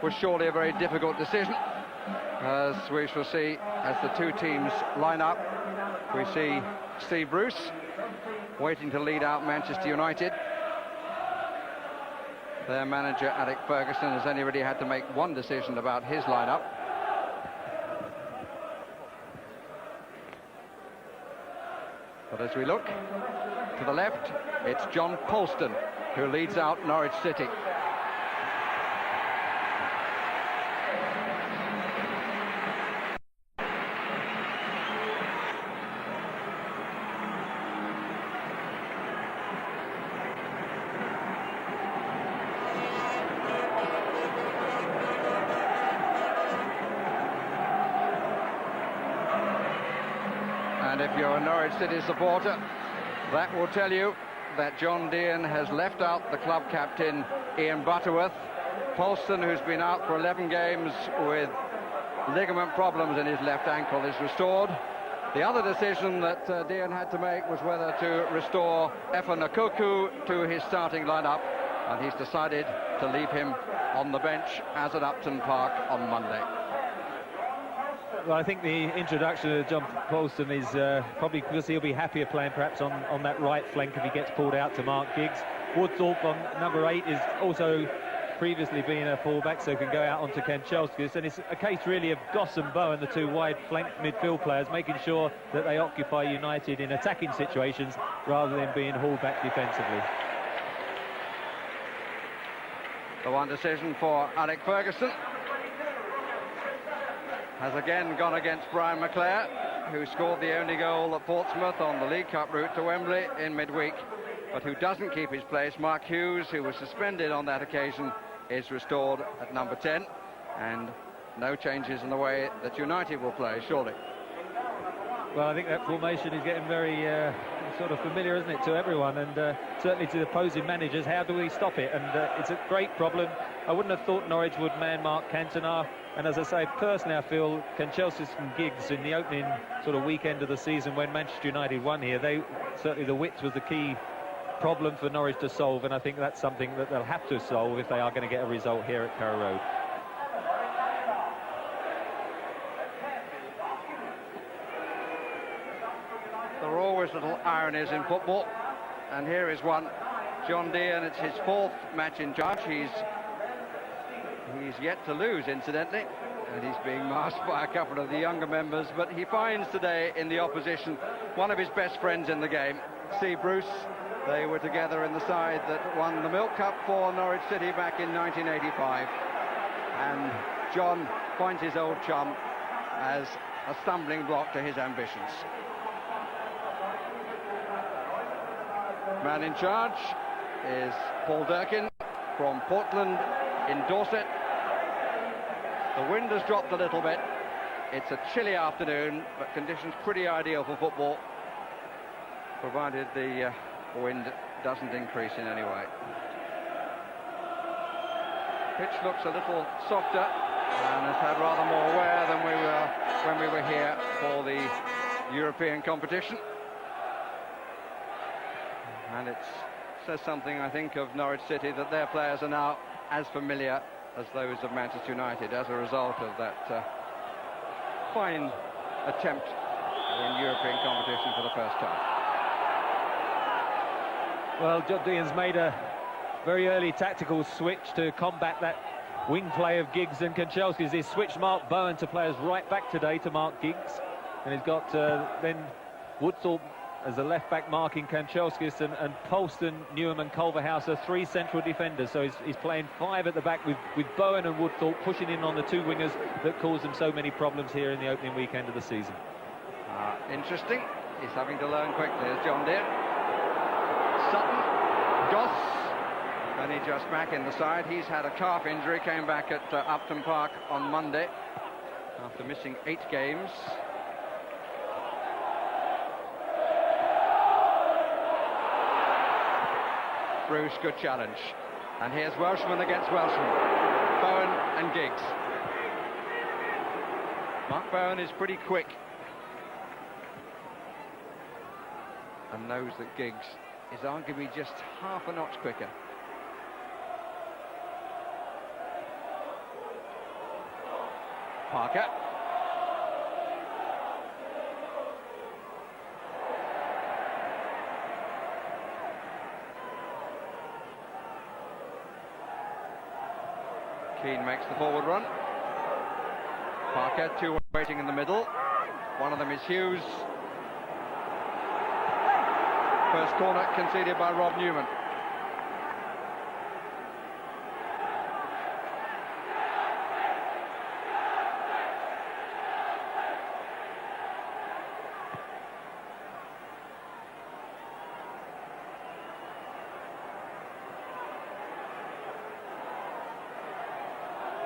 was surely a very difficult decision. As we shall see, as the two teams line up, we see Steve Bruce waiting to lead out Manchester United. Their manager, Alec Ferguson, has only really had to make one decision about his lineup. But as we look to the left, it's John Polston who leads out Norwich City. And if you're a Norwich City supporter, that will tell you that John Dean has left out the club captain, Ian Butterworth. Polston, who's been out for 11 games with ligament problems in his left ankle, is restored. The other decision that Dean had to make was whether to restore Efa Nakoku to his starting lineup, and he's decided to leave him on the bench as at Upton Park on Monday. Well, I think the introduction of John Polston is probably because he'll be happier playing perhaps on that right flank if he gets pulled out to Mark Giggs. Woodthorpe on number 8 is also previously been a fullback, so can go out onto Kanchelskis, and it's a case really of Goss and Bowen, the two wide flank midfield players, making sure that they occupy United in attacking situations rather than being hauled back defensively. The one decision for Alec Ferguson has again gone against Brian McClare, who scored the only goal at Portsmouth on the League Cup route to Wembley in midweek, but who doesn't keep his place. Mark Hughes, who was suspended on that occasion, is restored at number 10, and no changes in the way that United will play, surely. Well, I think that formation is getting very sort of familiar, isn't it, to everyone, and certainly to the opposing managers. How do we stop it? And it's a great problem. I wouldn't have thought Norwich would man Mark Cantona, and as I say, personally I feel Kanchelskis and Giggs in the opening sort of weekend of the season when Manchester United won here, certainly the width was the key problem for Norwich to solve, and I think that's something that they'll have to solve if they are going to get a result here at Carrow Road. There are always little ironies in football, and here is one. John Dean, it's his 4th match in charge. He's yet to lose, incidentally, and he's being masked by a couple of the younger members, but he finds today in the opposition one of his best friends in the game, Steve Bruce. They were together in the side that won the Milk Cup for Norwich City back in 1985, and John finds his old chum as a stumbling block to his ambitions. Man in charge is Paul Durkin from Portland in Dorset. The wind has dropped a little bit. It's a chilly afternoon, but conditions pretty ideal for football, provided the wind doesn't increase in any way. Pitch looks a little softer and has had rather more wear than when we were here for the European competition. And it says something, I think, of Norwich City that their players are now as familiar as those of Manchester United as a result of that fine attempt in European competition for the first time. Well, John Dean's made a very early tactical switch to combat that wing play of Giggs and Kanchelskis. He's switched Mark Bowen to play as right back today to Mark Giggs, and he's got then Woodthorpe as a left-back marking Kanchelskis, and Polston, Newham and Culverhouse are 3 central defenders, so he's playing 5 at the back with Bowen and Woodthorpe pushing in on the 2 wingers that caused them so many problems here in the opening weekend of the season. Interesting. He's having to learn quickly, as John Dean. Sutton, Goss, only just back in the side. He's had a calf injury, came back at Upton Park on Monday after missing 8 games. Bruce, good challenge. And here's Welshman against Welshman. Bowen and Giggs. Mark Bowen is pretty quick and knows that Giggs is arguably just half a notch quicker. Parker. Keane makes the forward run. Parker, two waiting in the middle. One of them is Hughes. First corner conceded by Rob Newman.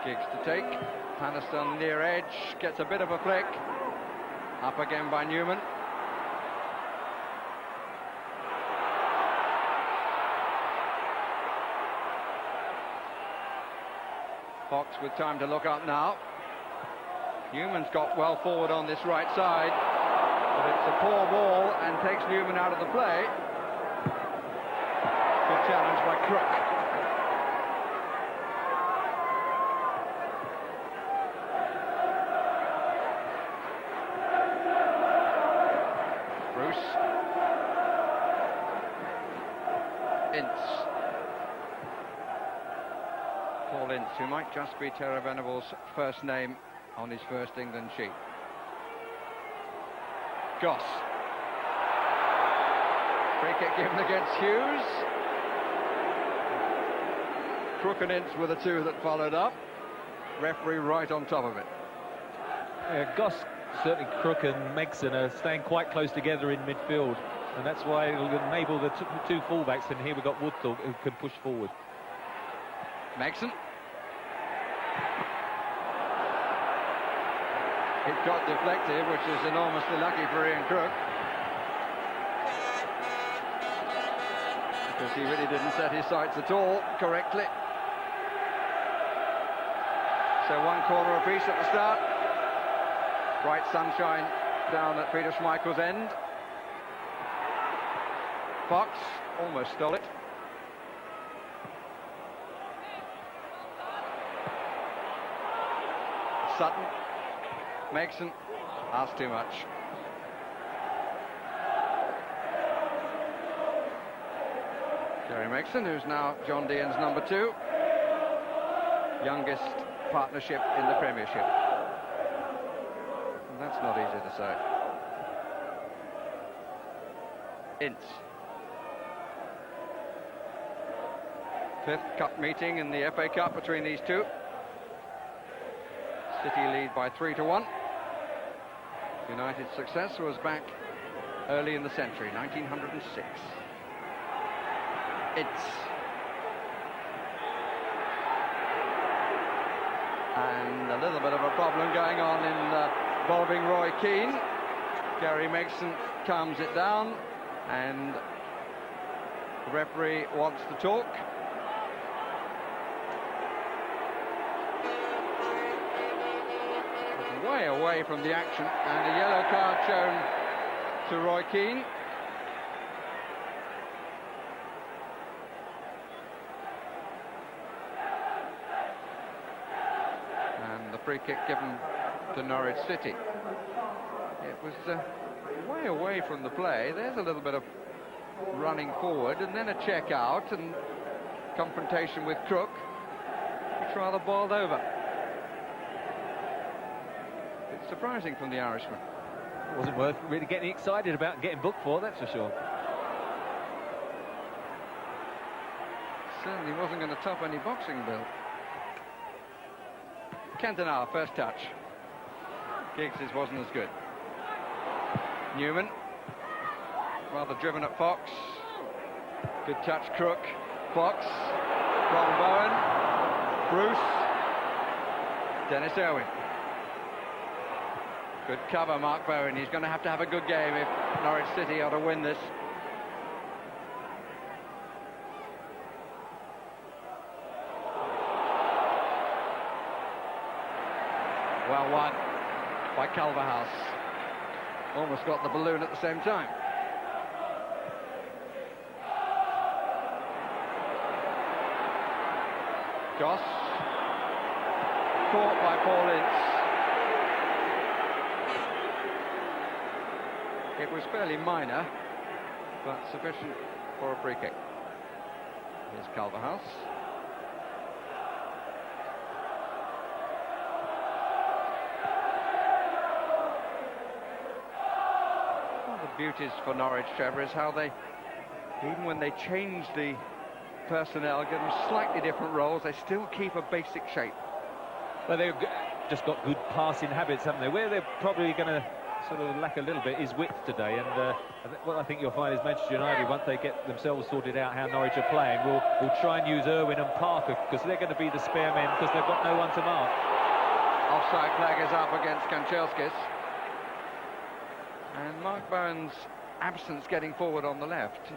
Giggs to take. Paniston near edge, gets a bit of a flick. Up again by Newman. Fox with time to look up now. Newman's got well forward on this right side, but it's a poor ball and takes Newman out of the play. Good challenge by Crook. Ince. Paul Ince, who might just be Terry Venable's first name on his first England sheet. Goss. Free kick given against Hughes. Crook and Ince were the two that followed up. Referee right on top of it. Goss, certainly Crook and Megson are staying quite close together in midfield, and that's why it'll enable the two fullbacks, and here we've got Woodthorpe who can push forward. Megson. It got deflected, which is enormously lucky for Ian Crook, because he really didn't set his sights at all correctly. So one corner apiece at the start. Bright sunshine down at Peter Schmeichel's end. Fox almost stole it. Sutton. Megson asked too much. Gary Megson, who's now John Deehan's number 2. Youngest partnership in the Premiership. And that's not easy to say. Ince. 5th cup meeting in the FA Cup between these two. City lead by 3-1. United's success was back early in the century, 1906. Ince. And a little bit of a problem going on involving Roy Keane. Gary Megson calms it down, and the referee wants to talk. Way away from the action, and a yellow card shown to Roy Keane. And the free kick given to Norwich City. It was way away from the play. There's a little bit of running forward, and then a check out, and confrontation with Crook. It's rather boiled over. It's surprising from the Irishman. It wasn't worth really getting excited about getting booked for, that's for sure. Certainly wasn't going to top any boxing bill. Cantona, first touch. Giggs' wasn't as good. Newman, rather driven at Fox. Good touch, Crook. Fox, from Bowen. Bruce. Dennis Irwin. Good cover, Mark Bowen. He's going to have a good game if Norwich City are to win this. Well won by Culverhouse. Almost got the balloon at the same time. Goss. Caught by Paul Ince. It was fairly minor, but sufficient for a free kick. Here's Culverhouse. One of the beauties for Norwich, Trevor, is how they, even when they change the personnel, give them slightly different roles, they still keep a basic shape. Well, they've just got good passing habits, haven't they? Where they're probably going to sort of lack a little bit is width today, and what I think you'll find is Manchester United, once they get themselves sorted out how Norwich are playing, will try and use Irwin and Parker, because they're going to be the spare men, because they've got no one to mark. Offside flag is up against Kanchelskis. And Mark Bowen's absence getting forward on the left,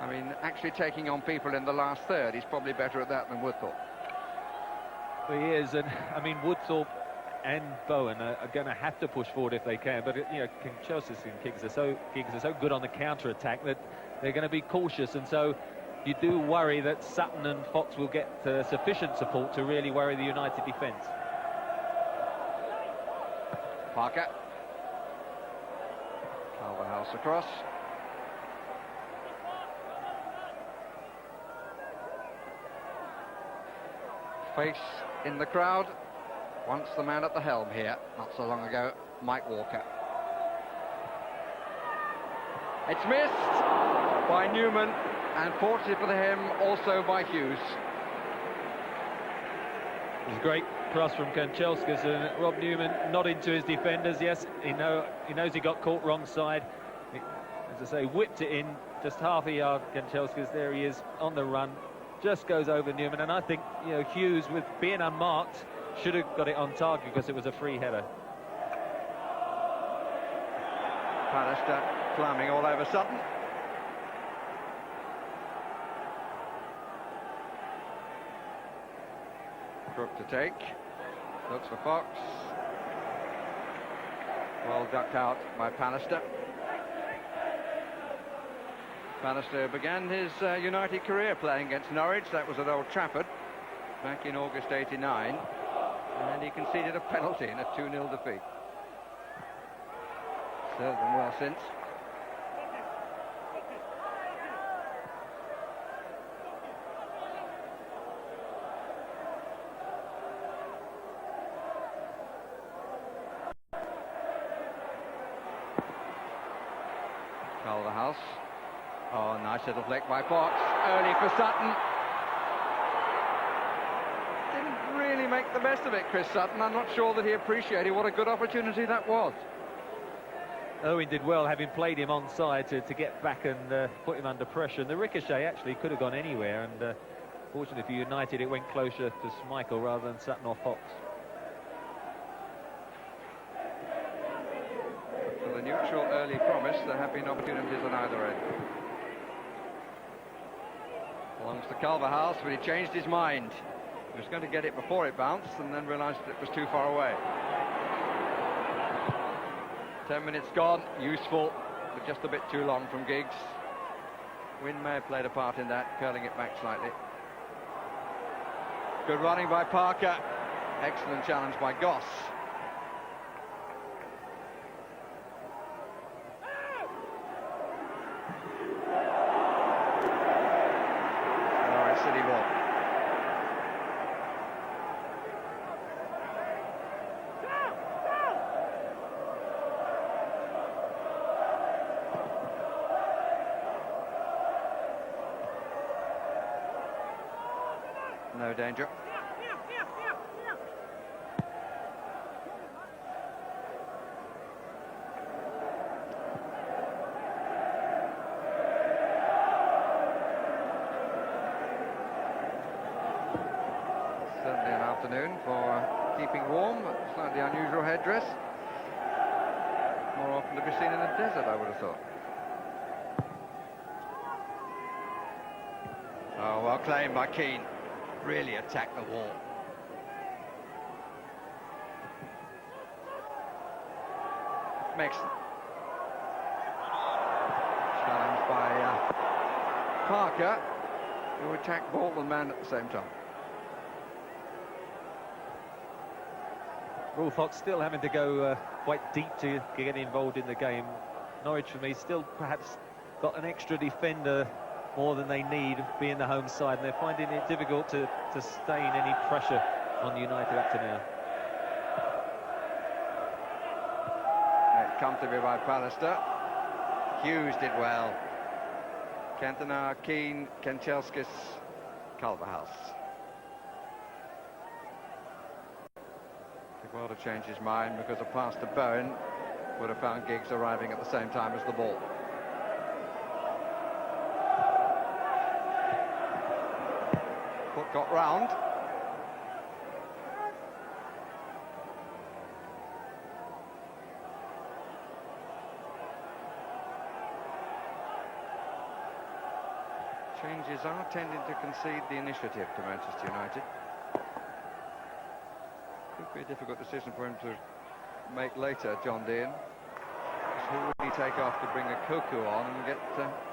I mean, actually taking on people in the last third, he's probably better at that than Woodthorpe. Well, he is, and I mean, Woodthorpe and Bowen are going to have to push forward if they can, but you know, Chelsea's kicks are so good on the counter-attack that they're going to be cautious, and so you do worry that Sutton and Fox will get sufficient support to really worry the United defence. Parker. Culverhouse across. Face in the crowd. Once the man at the helm here, not so long ago, Mike Walker. It's missed by Newman, and fortunately for him, also by Hughes. It was a great cross from Kanchelskis, and Rob Newman nodding to his defenders. Yes, he knows he got caught wrong side. As I say, whipped it in just half a yard. Kanchelskis, there he is on the run, just goes over Newman, and I think, you know, Hughes, with being unmarked, should have got it on target because it was a free header. Pallister climbing all over Sutton. Crook to take. Looks for Fox. Well ducked out by Pallister. Pallister began his United career playing against Norwich. That was at Old Trafford back in August '89. And he conceded a penalty in a 2-0 defeat. Served them well since. Culverhouse. Oh, nice little flick by Fox. Early for Sutton. Didn't really make the best of it, Chris Sutton. I'm not sure that he appreciated what a good opportunity that was. Owen did well, having played him onside to get back and put him under pressure. And the ricochet actually could have gone anywhere. And fortunately for United, it went closer to Schmeichel rather than Sutton or Fox. For the neutral early promise, there have been opportunities on either end. Belongs to Culverhouse, but he changed his mind. He was going to get it before it bounced and then realised it was too far away. 10 minutes gone, useful, but just a bit too long from Giggs. Wind may have played a part in that, curling it back slightly. Good running by Parker. Excellent challenge by Goss. Norwich City ball. No danger. Certainly an afternoon for keeping warm, slightly unusual headdress. More often to be seen in the desert, I would have thought. Oh, well claimed by Keane. Really attacked the wall. Mixon. Challenged by Parker, who attacked ball and man at the same time. Will Fox still having to go quite deep to get involved in the game. Norwich, for me, still perhaps got an extra defender more than they need, being the home side, and they're finding it difficult to sustain any pressure on United up to now. Comfortably by Pallister. Hughes did well. Cantona, Keane, Kanchelskis, Culverhouse. Did well to change his mind, because a pass to Bowen would have found Giggs arriving at the same time as the ball. Foot got round. Changes are tending to concede the initiative to Manchester United. Could be a difficult decision for him to make later, John Dean. Who would he take off to bring a Koku on and get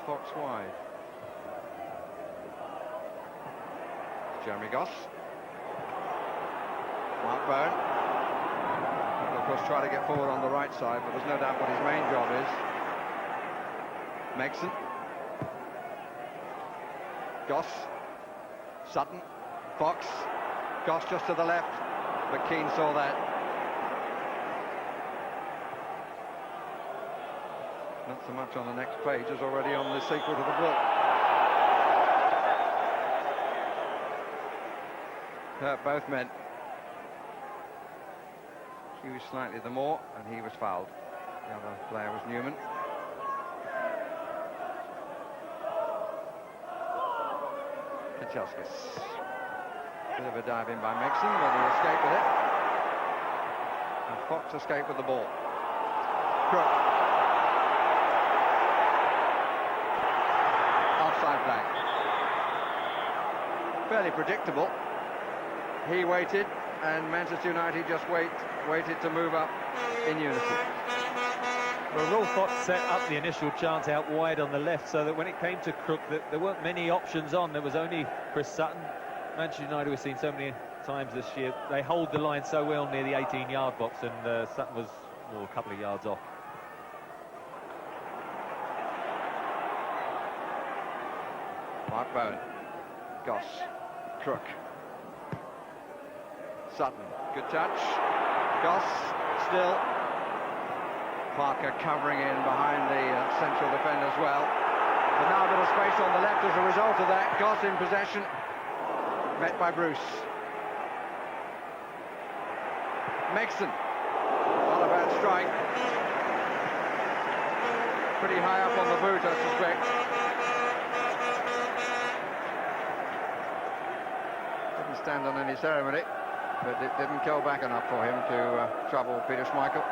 Fox wide? Jeremy Goss. Mark Bowen. He'll of course try to get forward on the right side, but there's no doubt what his main job is. Megson. Goss, Sutton, Fox, Goss just to the left, but Keane saw that. Not so much on the next page as already on the sequel to the book. Hurt both men. Hughes slightly the more, and he was fouled. The other player was Newman. Kanchelskis. Bit of a dive in by Megson, but he escaped with it. And Fox escaped with the ball. Crook. Offside flag. Fairly predictable. He waited, and Manchester United just waited to move up in unison. Well, Rolf Fox set up the initial chance out wide on the left, so that when it came to Crook, there weren't many options on. There was only Chris Sutton. Manchester United, we've seen so many times this year, they hold the line so well near the 18-yard box, and Sutton was a couple of yards off. Mark Bowen. Goss. Crook. Sutton. Good touch. Goss still. Parker covering in behind the central defender as well. But now a bit of space on the left as a result of that. Goss in possession. Met by Bruce. Megson. Not a bad strike. Pretty high up on the boot, I suspect. Didn't stand on any ceremony, but it didn't go back enough for him to trouble Peter Schmeichel.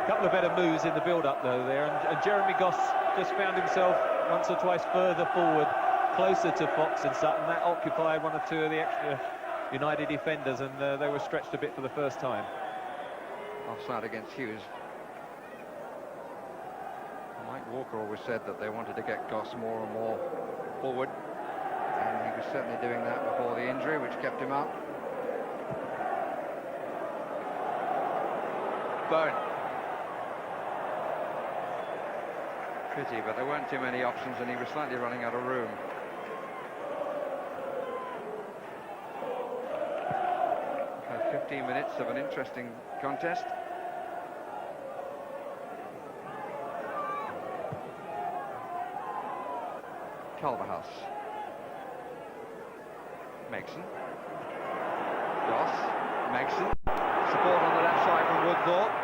A couple of better moves in the build-up though there, and Jeremy Goss just found himself once or twice further forward, closer to Fox and Sutton. That occupied one or two of the extra United defenders, and they were stretched a bit for the first time. Offside against Hughes. Mike Walker always said that they wanted to get Goss more and more forward, and he was certainly doing that before the injury, which kept him up. Bowen. Pity, but there weren't too many options, and he was slightly running out of room. We've had 15 minutes of an interesting contest. Culverhouse. Megson. Goss. Megson. Support on the left side from Woodthorpe.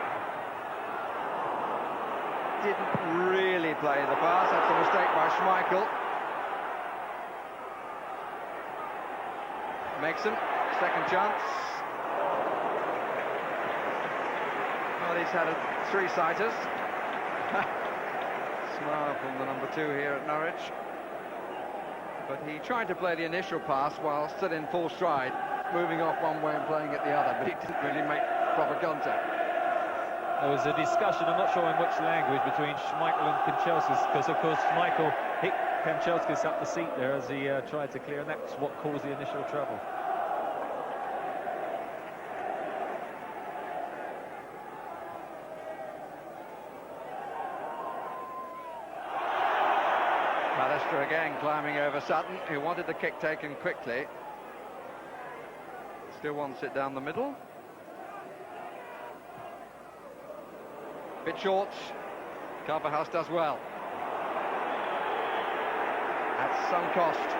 Didn't really play the pass. That's a mistake by Schmeichel. Megson. Second chance. Well, he's had a three-sighters. Smile from the number 2 here at Norwich. But he tried to play the initial pass while still in full stride, moving off one way and playing it the other, but he didn't really make proper contact. There was a discussion, I'm not sure in which language, between Schmeichel and Kanchelskis, because of course Schmeichel hit Kanchelskis up the seat there as he tried to clear, and that's what caused the initial trouble. Foster again climbing over Sutton, who wanted the kick taken quickly. Still wants it down the middle. Bit short. Culverhouse does well. At some cost.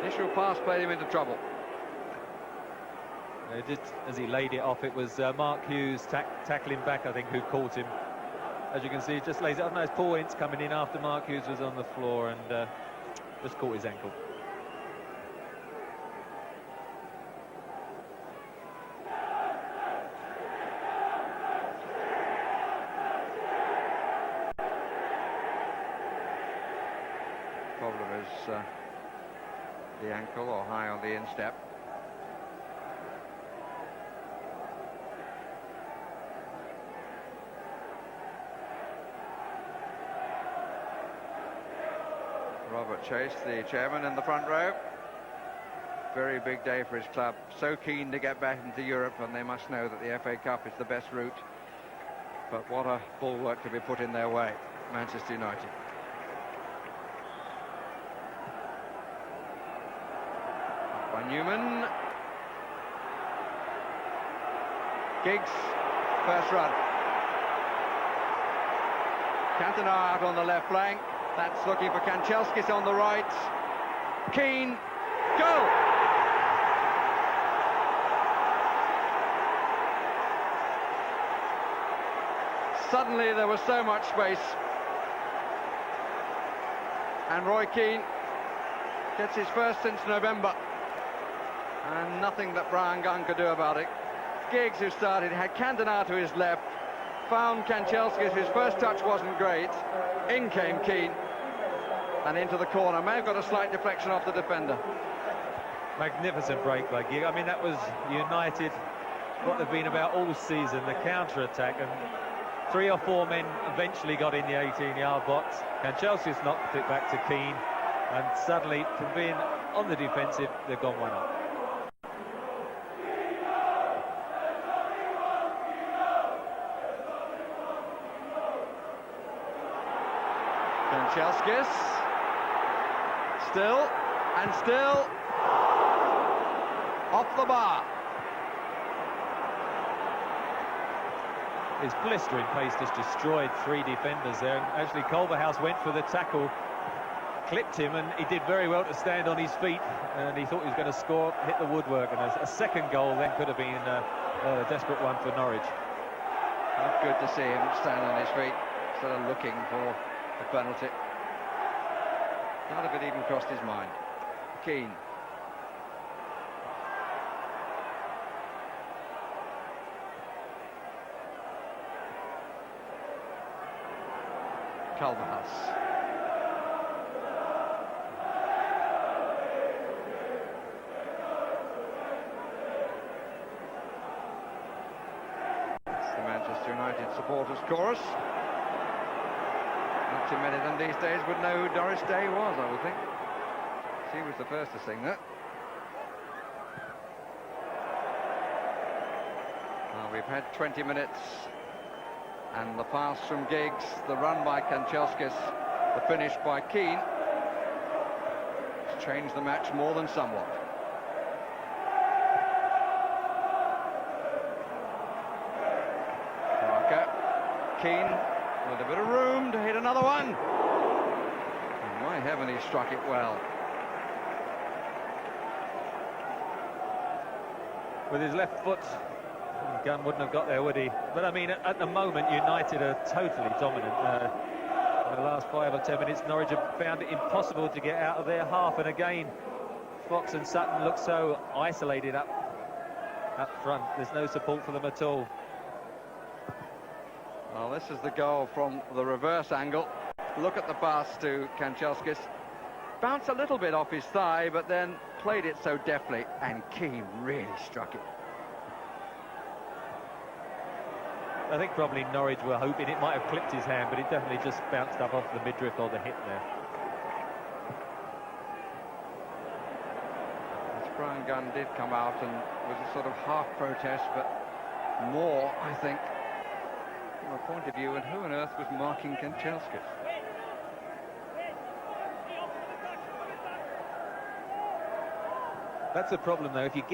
Initial pass played him into trouble. As he laid it off, it was Mark Hughes tackling back, I think, who caught him. As you can see, he just lays it off. Nice Paul Ince coming in after Mark Hughes was on the floor and just caught his ankle. Problem is the ankle or high on the instep. Robert Chase, the chairman, in the front row. Very big day for his club. So keen to get back into Europe, and they must know that the FA Cup is the best route. But what a bulwark to be put in their way, Manchester United. By Newman. Giggs, first run. Cantona out on the left flank. That's looking for Kanchelskis on the right. Keane, goal! Suddenly there was so much space. And Roy Keane gets his first since November. And nothing that Brian Gunn could do about it. Giggs, who started, had Cantona to his left, found Kanchelskis, whose first touch wasn't great. In came Keane, and into the corner. May have got a slight deflection off the defender. Magnificent break by Giggs. I mean, that was United, what they've been about all season, the counter-attack, and 3 or 4 men eventually got in the 18-yard box. Kanchelskis knocked it back to Keane, and suddenly, from being on the defensive, they've gone one up. Kanchelskis, still, and still, off the bar. His blistering pace just destroyed 3 defenders there. And actually, Culverhouse went for the tackle, clipped him, and he did very well to stand on his feet. And he thought he was going to score, hit the woodwork, and a second goal then could have been a desperate one for Norwich. Not good to see him stand on his feet instead of looking for a penalty. None of it even crossed his mind. Keane. Culverhouse. It's the Manchester United supporters chorus. Not too many of them these days would know who Doris Day was, I would think. She was the first to sing that. Well, we've had 20 minutes, and the pass from Giggs, the run by Kanchelskis, the finish by Keane, has changed the match more than somewhat. Parker, Keane, with a bit of room to hit another one. And my heaven, he struck it well. With his left foot, Gunn wouldn't have got there, would he? But I mean, at the moment, United are totally dominant. In the last 5 or 10 minutes, Norwich have found it impossible to get out of their half. And again, Fox and Sutton look so isolated up front. There's no support for them at all. Well, this is the goal from the reverse angle. Look at the pass to Kanchelskis. Bounced a little bit off his thigh, but then played it so deftly, and Keane really struck it. I think probably Norwich were hoping it might have clipped his hand, but it definitely just bounced up off the midriff or the hip there. Brian Gunn did come out and was a sort of half protest, but more, I think, from a point of view, and who on earth was marking Kanchelskis? That's the problem, though. If you're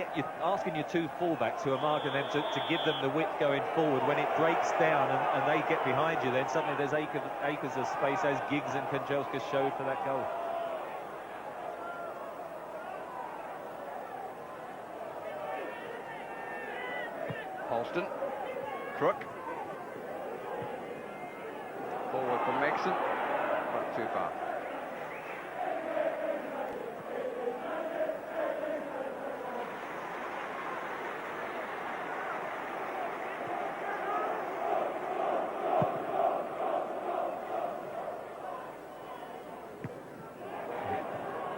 asking your two fullbacks who are marking them to give them the width going forward, when it breaks down and they get behind you, then suddenly there's acres of space, as Giggs and Kanchelskis showed for that goal. Holston, Crook, forward from Megson, but too far.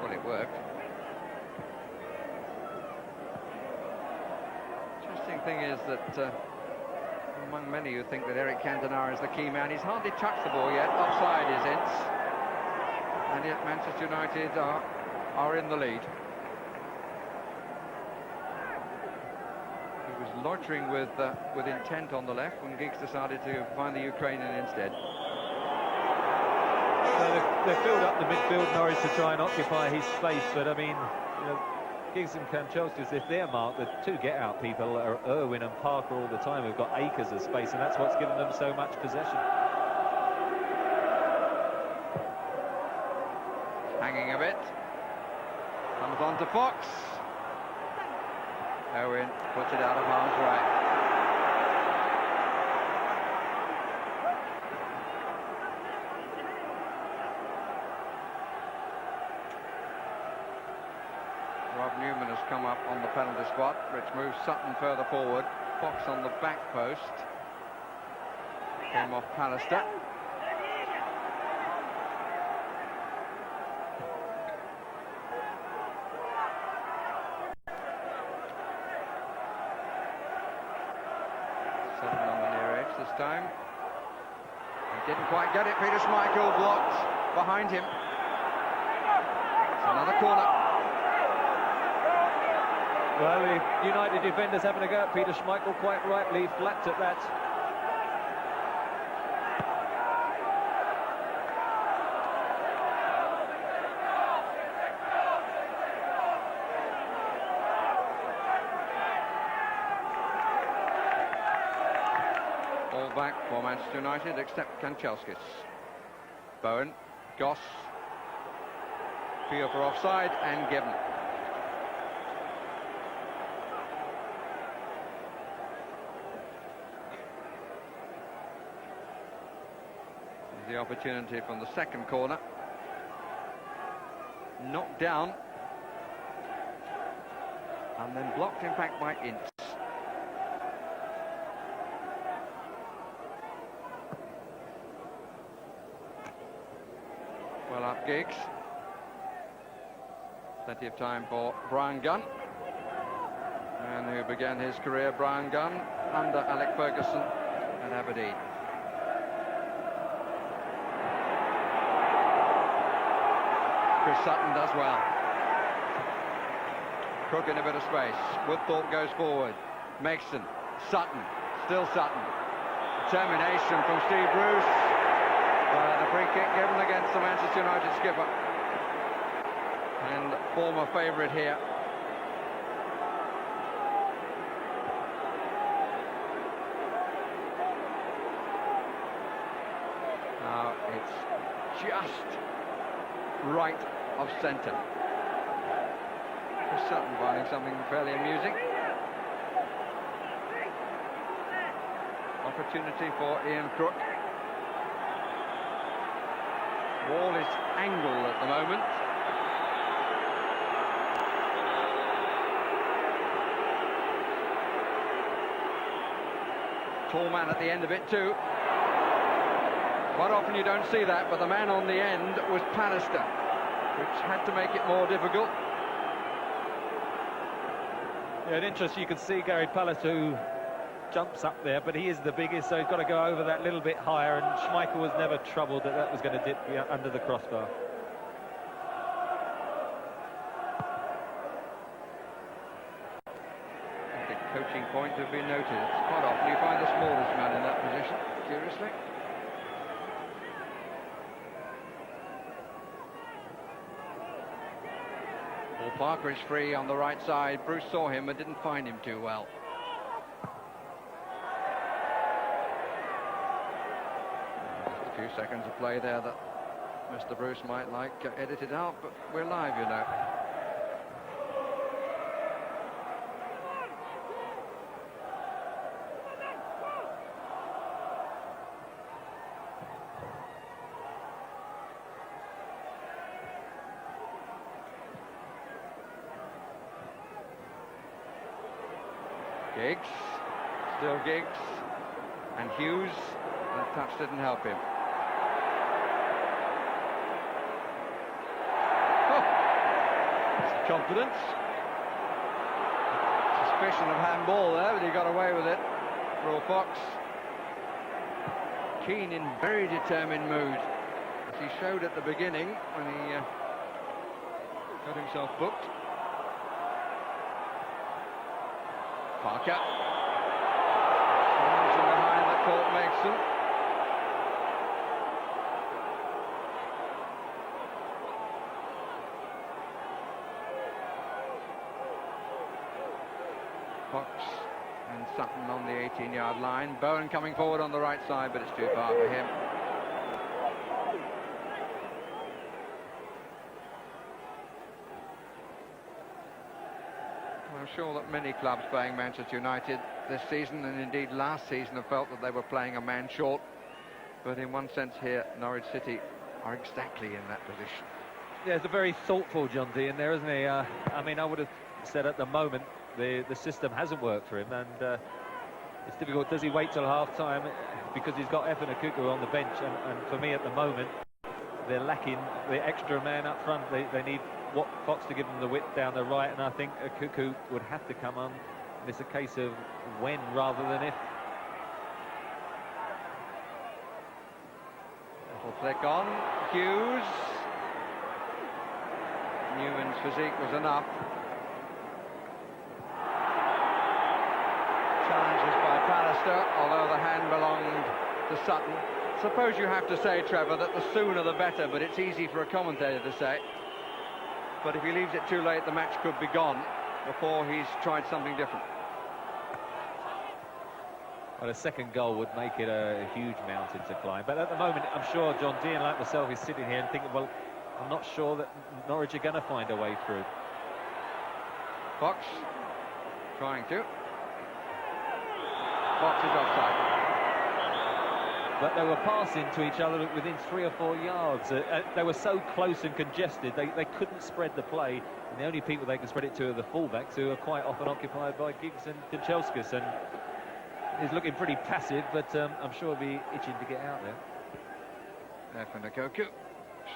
Well, it worked. Interesting thing is that among many who think that Eric Cantona is the key man, he's hardly touched the ball yet. Offside is Ince, and yet Manchester United are in the lead. He was loitering with intent on the left when Giggs decided to find the Ukrainian instead. So they filled up the midfield, Norwich, to try and occupy his space, but I mean, you know, Giggs and Kanchelskis, if they're marked, the two get-out people are Irwin and Parker all the time, who've got acres of space, and that's what's given them so much possession. Hanging a bit. Comes on to Fox. Irwin puts it out of harm's way. Rob Newman has come up on the penalty spot, which moves Sutton further forward. Fox on the back post. Came off Pallister. Sutton on the near edge this time. He didn't quite get it. Peter Schmeichel blocked behind him. It's another corner. Well, the United defenders having a go at Peter Schmeichel, quite rightly flapped at that. All back for Manchester United except Kanchelskis. Bowen, Goss, feel for offside and given. The opportunity from the second corner. Knocked down and then blocked in fact by Ince. Well up Giggs. Plenty of time for Brian Gunn, man who began his career, Brian Gunn, under Alec Ferguson at Aberdeen. Chris Sutton does well. Crook in a bit of space. Woodthorpe goes forward. Megson, Sutton, still Sutton. Determination from Steve Bruce. The free kick given against the Manchester United skipper and former favourite here. Now it's just right of centre. Chris Sutton finding something fairly amusing. Opportunity for Ian Crook. Wall is angled at the moment. Tall man at the end of it too. Quite often you don't see that, but the man on the end was Pallister, which had to make it more difficult. Yeah, an interest, you can see Gary Pallister, who jumps up there, but he is the biggest, so he's got to go over that little bit higher, and Schmeichel was never troubled that that was going to dip under the crossbar. coaching point to have been noted. It's quite often you find the smallest man in that position, curiously. Well, Parker is free on the right side. Bruce saw him but didn't find him too well. Just a few seconds of play there that Mr. Bruce might like edited out, but we're live, you know. Giggs, still Giggs, and Hughes, that touch didn't help him. Oh, confidence. Suspicion of handball there, but he got away with it. Raw Fox. Keane in very determined mood, as he showed at the beginning when he got himself booked. Parker. From behind that caught Mason. Fox and Sutton on the 18-yard line. Bowen coming forward on the right side, but it's too far for him. I'm sure that many clubs playing Manchester United this season, and indeed last season, have felt that they were playing a man short. But in one sense here, Norwich City are exactly in that position. Yeah, it's a very thoughtful John Dean there, isn't he? I mean, I would have said at the moment the system hasn't worked for him, and it's difficult. Does he wait till half-time? Because he's got Effen and Kuku on the bench, and for me at the moment, they're lacking the extra man up front. They need Fox to give them the width down the right, and I think Kuku would have to come on. And it's a case of when rather than if. Little flick on, Hughes. Newman's physique was enough. Challenges by Pallister, although the hand belonged to Sutton. Suppose you have to say, Trevor, that the sooner the better, but it's easy for a commentator to say. But if he leaves it too late, the match could be gone before he's tried something different. Well, a second goal would make it a huge mountain to climb. But at the moment, I'm sure John Dean, like myself, is sitting here and thinking, well, I'm not sure that Norwich are going to find a way through. Fox trying to. Fox is offside. But they were passing to each other within 3 or 4 yards. They were so close and congested, they couldn't spread the play. And the only people they can spread it to are the fullbacks, who are quite often occupied by Giggs and Kanchelskis. And he's looking pretty passive, but I'm sure he'll be itching to get out there. Effen Kuku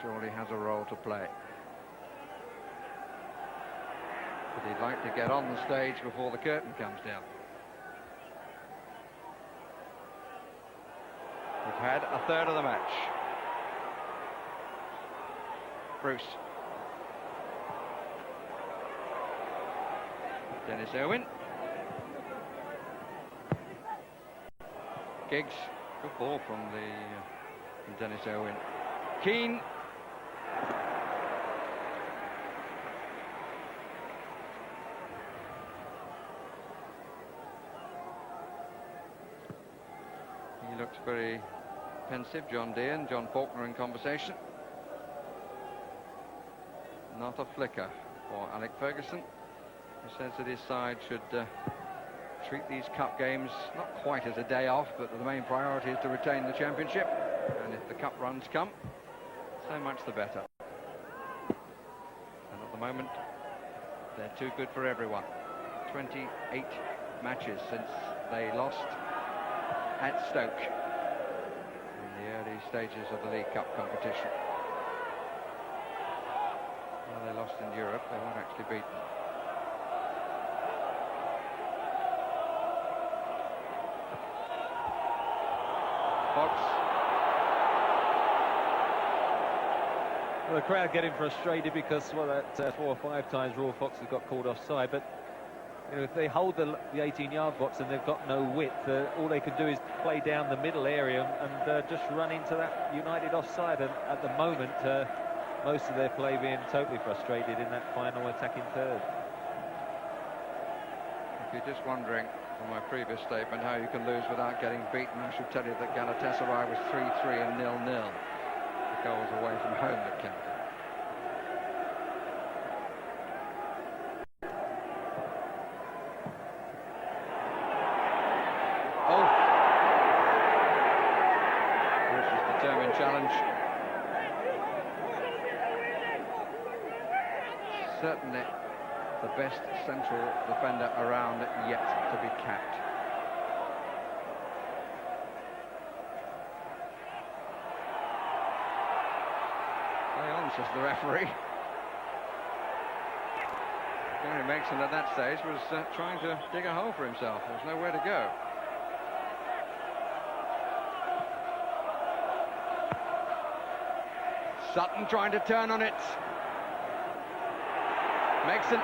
surely has a role to play. But he'd like to get on the stage before the curtain comes down. We've had a third of the match. Bruce. Dennis Irwin. Giggs. Good ball from Dennis Irwin. Keane. He looks very pensive, John Dean, John Faulkner in conversation. Not a flicker for Alec Ferguson, who says that his side should treat these cup games not quite as a day off, but the main priority is to retain the championship. And if the cup runs come, so much the better. And at the moment, they're too good for everyone. 28 matches since they lost at Stoke in the early stages of the League Cup competition. Well, they lost in Europe, they weren't actually beaten. Fox. Well, the crowd getting frustrated because, well, that 4 or 5 times Raw Fox has got called offside, but You know, if they hold the 18-yard box and they've got no width, all they can do is play down the middle area and just run into that United offside. And at the moment, most of their play being totally frustrated in that final attacking third. If you're just wondering, from my previous statement, how you can lose without getting beaten, I should tell you that Galatasaray was 3-3 and 0-0. The goals away from home that counted. Oh! Bruce's determined challenge. Certainly the best central defender around yet to be capped. Play on, says the referee. Gary Megson at that stage was trying to dig a hole for himself. There's nowhere to go. Sutton trying to turn on it. Megson.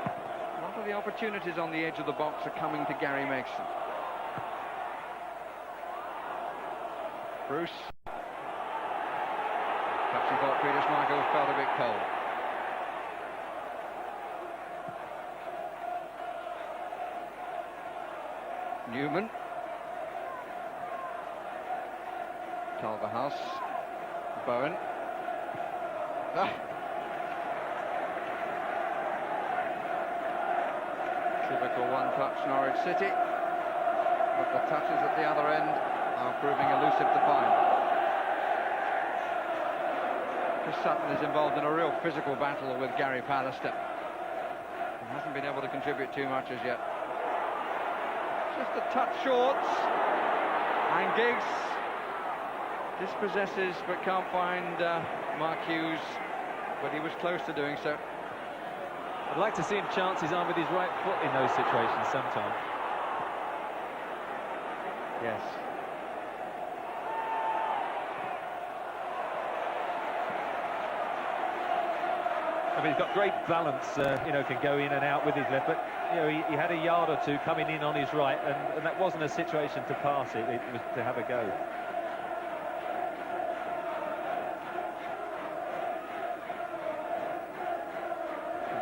A lot of the opportunities on the edge of the box are coming to Gary Megson. Bruce. Perhaps he thought Peter Schmeichel felt a bit cold. Newman. Culverhouse. Bowen. Typical one-touch Norwich City, but the touches at the other end are proving elusive to find. Chris Sutton is involved in a real physical battle with Gary Pallister. He hasn't been able to contribute too much as yet. Just a touch short, and Giggs dispossesses but can't find Mark Hughes, but he was close to doing so. I'd like to see him chance his arm with his right foot in those situations sometime. Yes. I mean, he's got great balance, you know, can go in and out with his left, but, you know, he had a yard or two coming in on his right, and that wasn't a situation to pass it, it was to have a go.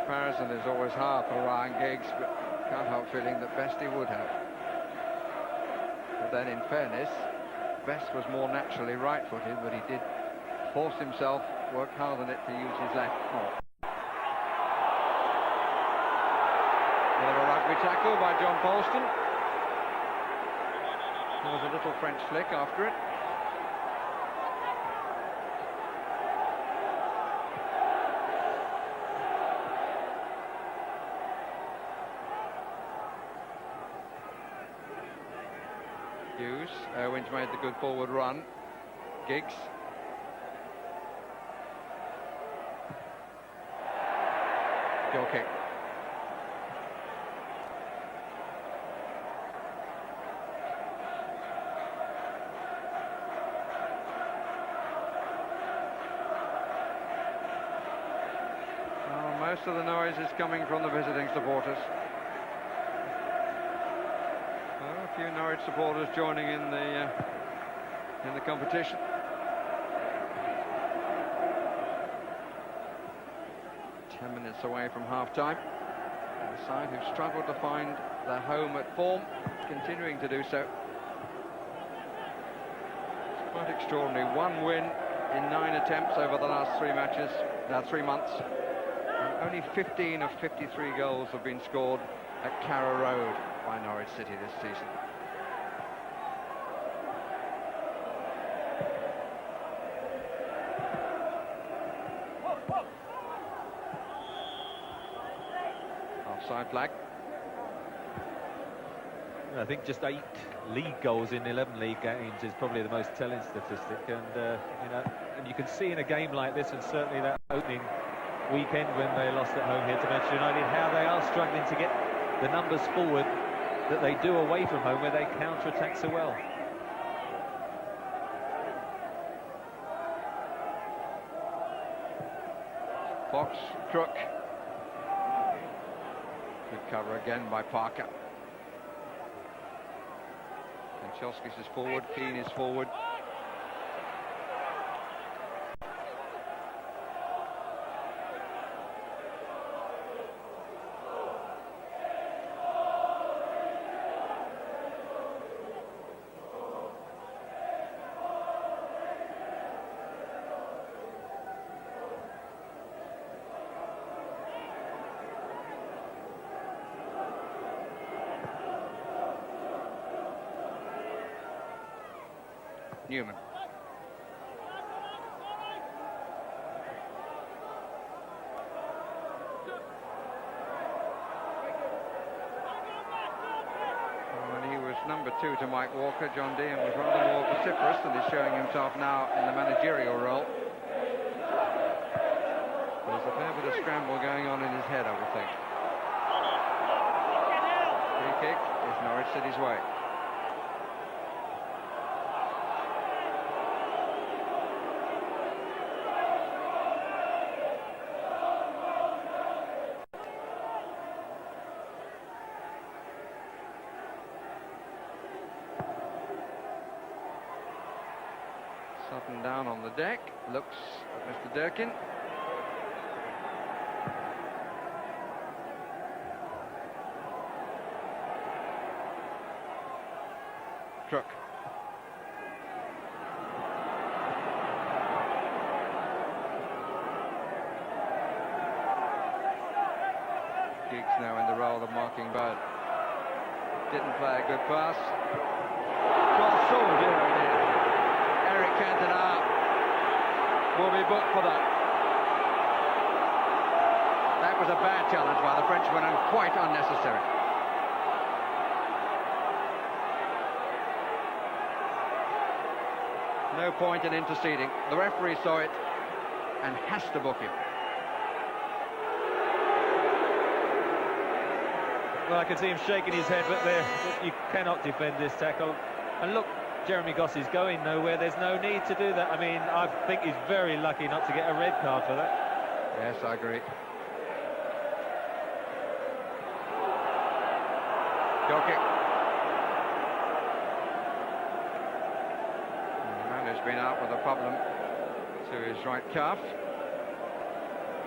Comparison is always hard for Ryan Giggs, but can't help feeling that best he would have. But then, in fairness, Best was more naturally right-footed, but he did force himself, work hard on it to use his left foot. Another rugby tackle by John Polston. There was a little French flick after it. Hughes, Owens made the good forward run. Giggs. Goal kick. Well, most of the noise is coming from the visiting supporters. A few Norwich supporters joining in the competition. Ten minutes away from half-time. The side who've struggled to find their home at form, continuing to do so. It's quite extraordinary. One win in 9 attempts over the last 3 months. And only 15 of 53 goals have been scored at Carrow Road by Norwich City this season. Offside flag. I think just 8 league goals in 11 league games is probably the most telling statistic, and you know, and you can see in a game like this, and certainly that opening weekend when they lost at home here to Manchester United, how they are struggling to get the numbers forward that they do away from home, where they counter-attack so well. box, Crook. Good cover again by Parker. And Chelskis is forward, Keane is forward. Newman. When he was number 2 to Mike Walker, John Dean was rather more vociferous and is showing himself now in the managerial role. There's a fair bit of scramble going on in his head, I would think. Free kick is Norwich City's way. Sutton down on the deck, looks at Mr. Durkin. Crook. Giggs now in the role of marking Bud. Didn't play a good pass. Cross, oh dear. Eric Cantona will be booked for that. That was a bad challenge by the Frenchman and quite unnecessary. No point in interceding. The referee saw it and has to book him. Well, I can see him shaking his head, but there, you cannot defend this tackle. And look, Jeremy Goss is going nowhere. There's no need to do that. I mean, I think he's very lucky not to get a red card for that. Yes, I agree. Goal kick. The man who's been out with a problem to his right calf.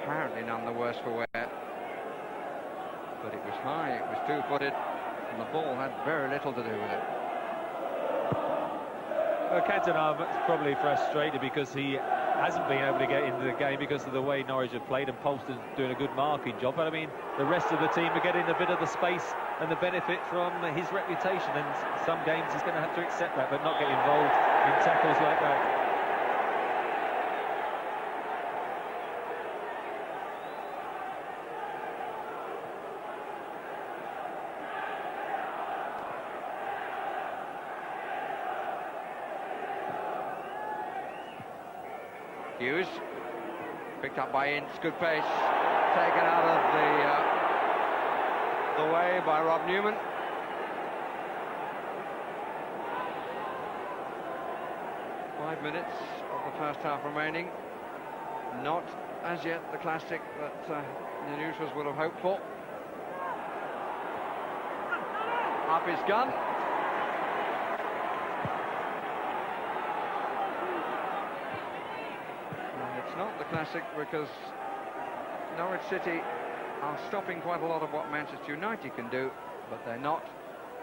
Apparently none the worse for wear. But it was high, it was two-footed, and the ball had very little to do with it. Well, Cantona is probably frustrated because he hasn't been able to get into the game because of the way Norwich have played, and Polston's doing a good marking job. But I mean, the rest of the team are getting a bit of the space and the benefit from his reputation, and some games he's going to have to accept that, but not get involved in tackles like that. Hughes, picked up by Ince, good pace, taken out of the way by Rob Newman. Five minutes of the first half remaining. Not as yet the classic that the neutrals would have hoped for. Up his gun. Not the classic because Norwich City are stopping quite a lot of what Manchester United can do, but they're not,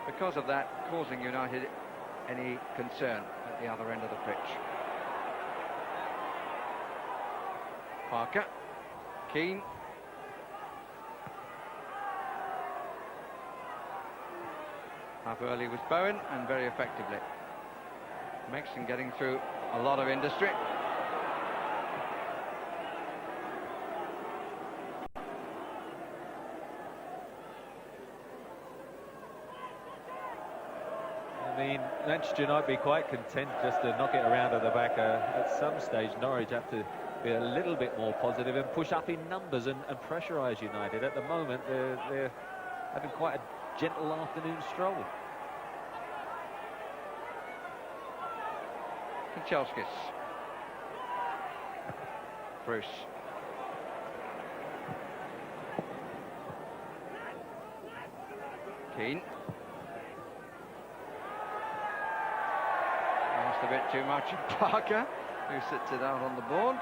because of that, causing United any concern at the other end of the pitch. Parker, Keane. Up early was Bowen, and very effectively. Mexon getting through a lot of industry. I mean, Manchester United be quite content just to knock it around at the back. At some stage, Norwich have to be a little bit more positive and push up in numbers and pressurise United. At the moment, they're having quite a gentle afternoon stroll. Chelskis. Bruce. Keane. Asked a bit too much of Parker, who sits it out on the board.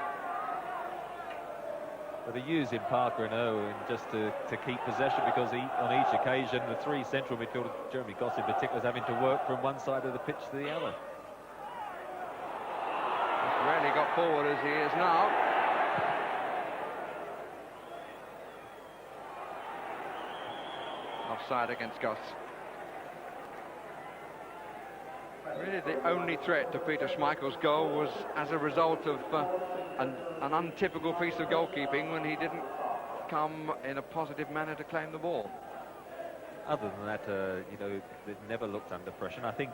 But they're using Parker and Owen just to keep possession, because on each occasion the three central midfielders, Jeremy Goss in particular, is having to work from one side of the pitch to the other. He's rarely got forward as he is now. Offside against Goss. Really the only threat to Peter Schmeichel's goal was as a result of an untypical piece of goalkeeping when he didn't come in a positive manner to claim the ball. Other than that, you know, it never looked under pressure. And I think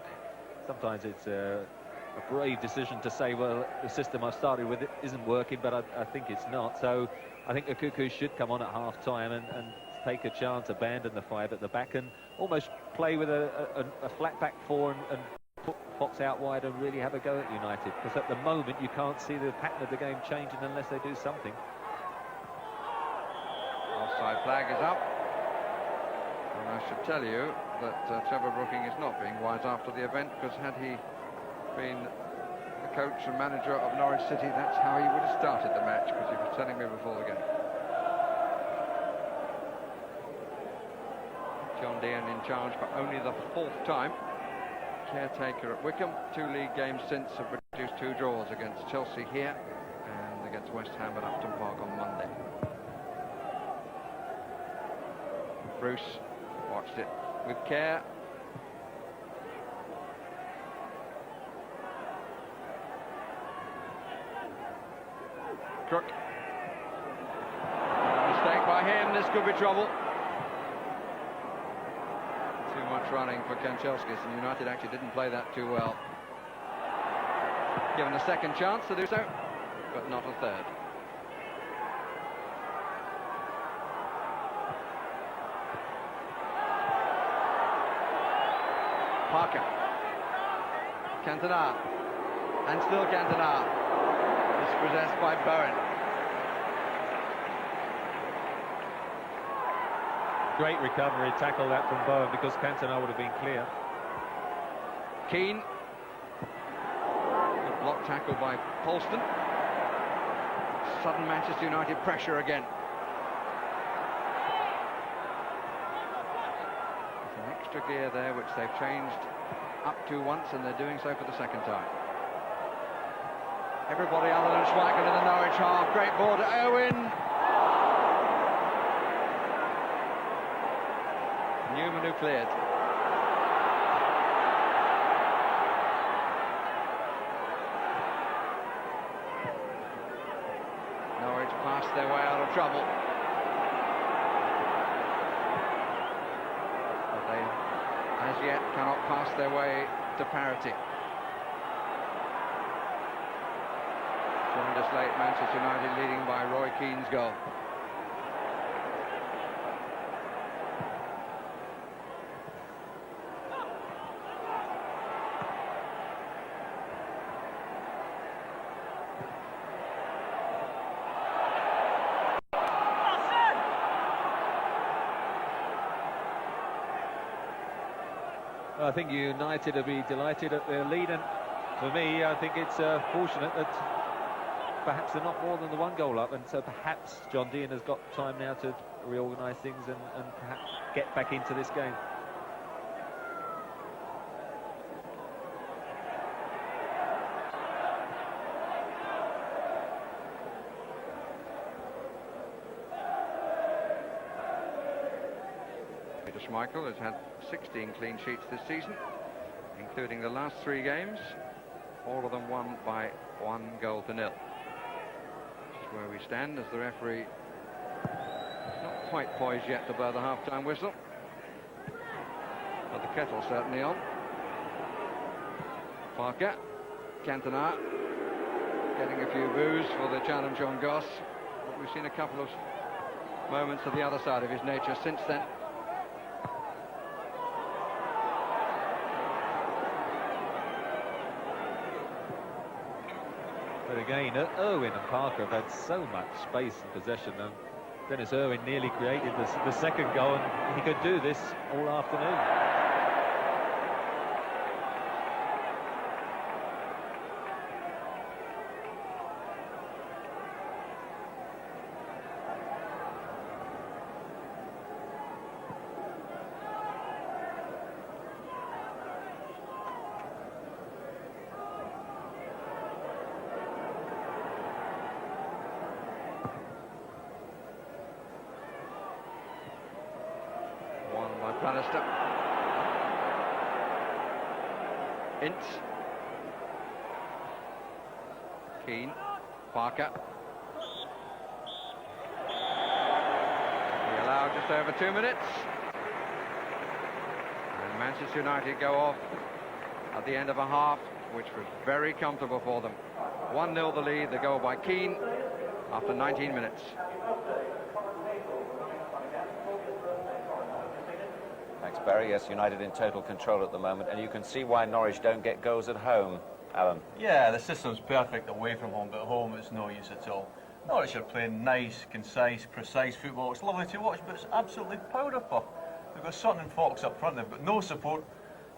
sometimes it's a brave decision to say, well, the system I've started with isn't working, but I think it's not. So I think Okuku should come on at half-time and take a chance, abandon the five at the back, and almost play with a flat back four and put Fox out wide and really have a go at United, because at the moment you can't see the pattern of the game changing unless they do something. Offside flag is up, and I should tell you that Trevor Brooking is not being wise after the event, because had he been the coach and manager of Norwich City, that's how he would have started the match, because he was telling me before the game. John Dean in charge for only the fourth time. Caretaker at Wycombe. 2 league games since have produced 2 draws against Chelsea here and against West Ham at Upton Park on Monday. Bruce watched it with care. Crook. Mistake by him, this could be trouble. Too much running for Kanchelskis, and United actually didn't play that too well. Given a second chance to do so, but not a third. Parker. Cantona. And still Cantona. Dispossessed by Bowen. Great recovery, tackle that from Bowen, because Cantona would have been clear. Keane. Good block tackle by Polston. Sudden Manchester United pressure again. There's an extra gear there which they've changed up to once, and they're doing so for the second time. Everybody other than Schmeichel in the Norwich half. Great ball to Owen. Newman who cleared. Norwich passed their way out of trouble. But they, as yet, cannot pass their way to parity. Joined us late, Manchester United leading by Roy Keane's goal. I think United will be delighted at their lead, and for me, I think it's fortunate that perhaps they're not more than the 1 goal up, and so perhaps John Dean has got time now to reorganise things and perhaps get back into this game. Peter Schmeichel has had 16 clean sheets this season, including the last 3 games, all of them won by 1 goal to nil. Which is where we stand, as the referee is not quite poised yet to blow the half-time whistle, but the kettle's certainly on. Parker, Cantona, getting a few boos for the challenge on Goss, but we've seen a couple of moments of the other side of his nature since then. But again, Irwin and Parker have had so much space and possession, and Dennis Irwin nearly created the second goal, and he could do this all afternoon. Bannister. Ince. Keane. Parker. We allow just over 2 minutes. And Manchester United go off at the end of a half, which was very comfortable for them. 1-0 the lead, the goal by Keane after 19 minutes. Thanks, Barry. Yes, United in total control at the moment, and you can see why Norwich don't get goals at home, Alan. Yeah, the system's perfect away from home, but at home it's no use at all. Norwich are playing nice, concise, precise football. It's lovely to watch, but it's absolutely powder puff. They've got Sutton and Fox up front, they've got no support.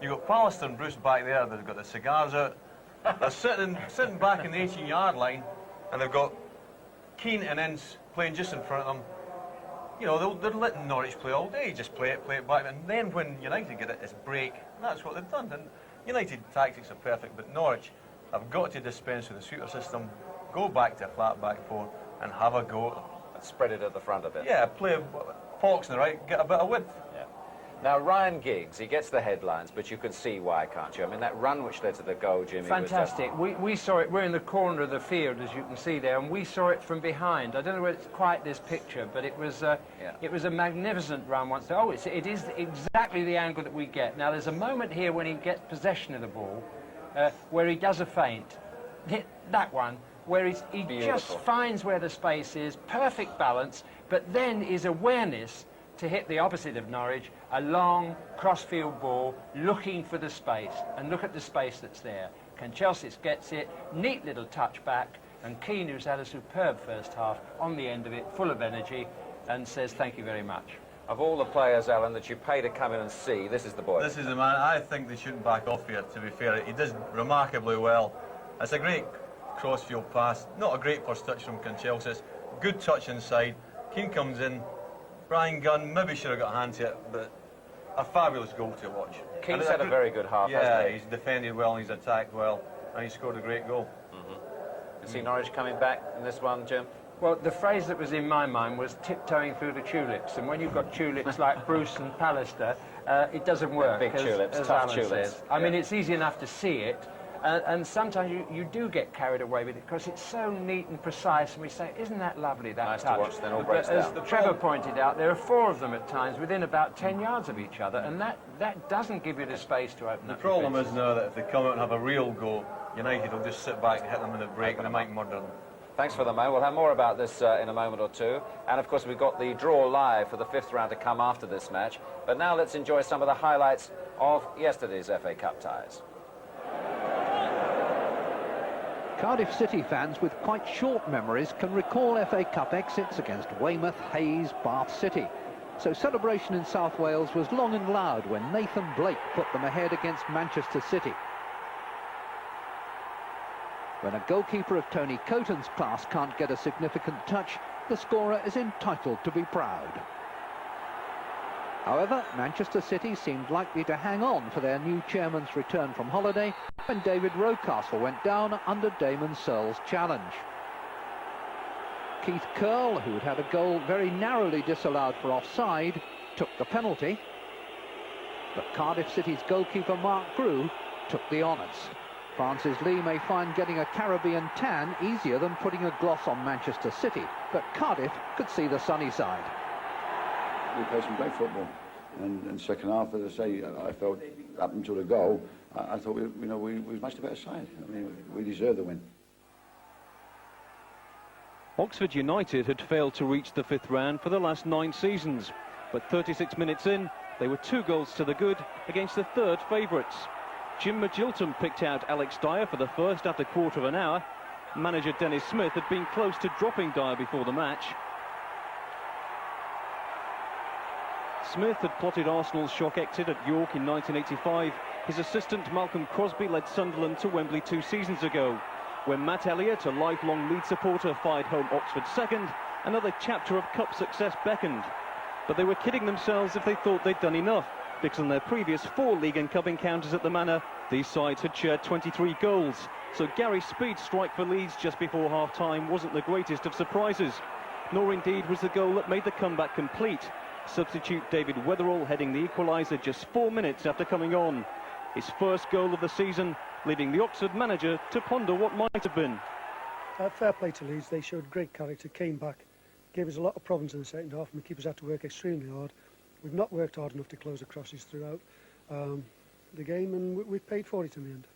You've got Pallister and Bruce back there, they've got the cigars out. They're sitting back in the 18-yard line, and they've got Keane and Ince playing just in front of them. You know, they're letting Norwich play all day, just play it back, and then when United get it, it's break. And that's what they've done. And United tactics are perfect, but Norwich have got to dispense with the sweeper system, go back to a flat back four, and have a go. Spread it at the front a bit. Yeah, play Fox on the right, get a bit of width. Yeah. Now, Ryan Giggs, he gets the headlines, but you can see why, can't you? I mean, that run which led to the goal, Jimmy, fantastic. We saw it. We're in the corner of the field, as you can see there, and we saw it from behind. I don't know whether it's quite this picture, but it was it was a magnificent run once. Oh, it is exactly the angle that we get. Now, there's a moment here when he gets possession of the ball, where he does a feint. Hit that one, where he just finds where the space is, perfect balance, but then his awareness to hit the opposite of Norwich, a long cross-field ball, looking for the space, and look at the space that's there. Kanchelskis gets it, neat little touch back, and Keane, who's had a superb first half, on the end of it, full of energy, and says thank you very much. Of all the players, Alan, that you pay to come in and see, this is the boy. This is the man. I think they shouldn't back off here, to be fair. He does remarkably well. It's a great cross-field pass, not a great first touch from Kanchelskis, good touch inside. Keane comes in. Brian Gunn maybe should have got a hand to it, but a fabulous goal to watch. Keane's had a very good half, hasn't he? He's defended well, he's attacked well, and he scored a great goal. You see Norwich coming back in this one, Jim? Well, the phrase that was in my mind was tiptoeing through the tulips, and when you've got tulips like Bruce and Pallister, it doesn't work. Big tulips, as tough Alan tulips. says. I mean, it's easy enough to see it, and sometimes you do get carried away with it because it's so neat and precise, and we say, isn't that lovely, that Nice touch? to watch, then all But breaks as down. Trevor pointed out, there are 4 of them at times within about 10 yards of each other, and that doesn't give you the space to open The up. problem defences. is now that if they come out and have a real go, United will just sit back and hit them in the break, and they might murder them. Thanks for the moment. We'll have more about this in a moment or two. And, of course, we've got the draw live for the 5th round to come after this match. But now let's enjoy some of the highlights of yesterday's FA Cup ties. Cardiff City fans with quite short memories can recall FA Cup exits against Weymouth, Hayes, Bath City. So celebration in South Wales was long and loud when Nathan Blake put them ahead against Manchester City. When a goalkeeper of Tony Coton's class can't get a significant touch, the scorer is entitled to be proud. However, Manchester City seemed likely to hang on for their new chairman's return from holiday when David Rocastle went down under Damon Searle's challenge. Keith Curle, who'd had a goal very narrowly disallowed for offside, took the penalty. But Cardiff City's goalkeeper Mark Grew took the honours. Francis Lee may find getting a Caribbean tan easier than putting a gloss on Manchester City, but Cardiff could see the sunny side. We played some great football, and second half, as I say, I felt up until the goal, I thought we was much the better side. I mean, we deserved the win. Oxford United had failed to reach the 5th round for the last 9 seasons, but 36 minutes in, they were 2 goals to the good against the 3rd favourites. Jim Magilton picked out Alex Dyer for the first after quarter of an hour. Manager Dennis Smith had been close to dropping Dyer before the match. Smith had plotted Arsenal's shock exit at York in 1985. His assistant Malcolm Crosby led Sunderland to Wembley 2 seasons ago. When Matt Elliott, a lifelong Leeds supporter, fired home Oxford second, another chapter of cup success beckoned. But they were kidding themselves if they thought they'd done enough, because in their previous 4 league and cup encounters at the Manor, these sides had shared 23 goals. So Gary Speed's strike for Leeds just before half-time wasn't the greatest of surprises, nor indeed was the goal that made the comeback complete. Substitute David Weatherall heading the equaliser just 4 minutes after coming on. His first goal of the season, leading the Oxford manager to ponder what might have been. Fair play to Leeds, they showed great character, came back, gave us a lot of problems in the second half, and the keepers had to work extremely hard. We've not worked hard enough to close the crosses throughout the game, and we've paid for it in the end.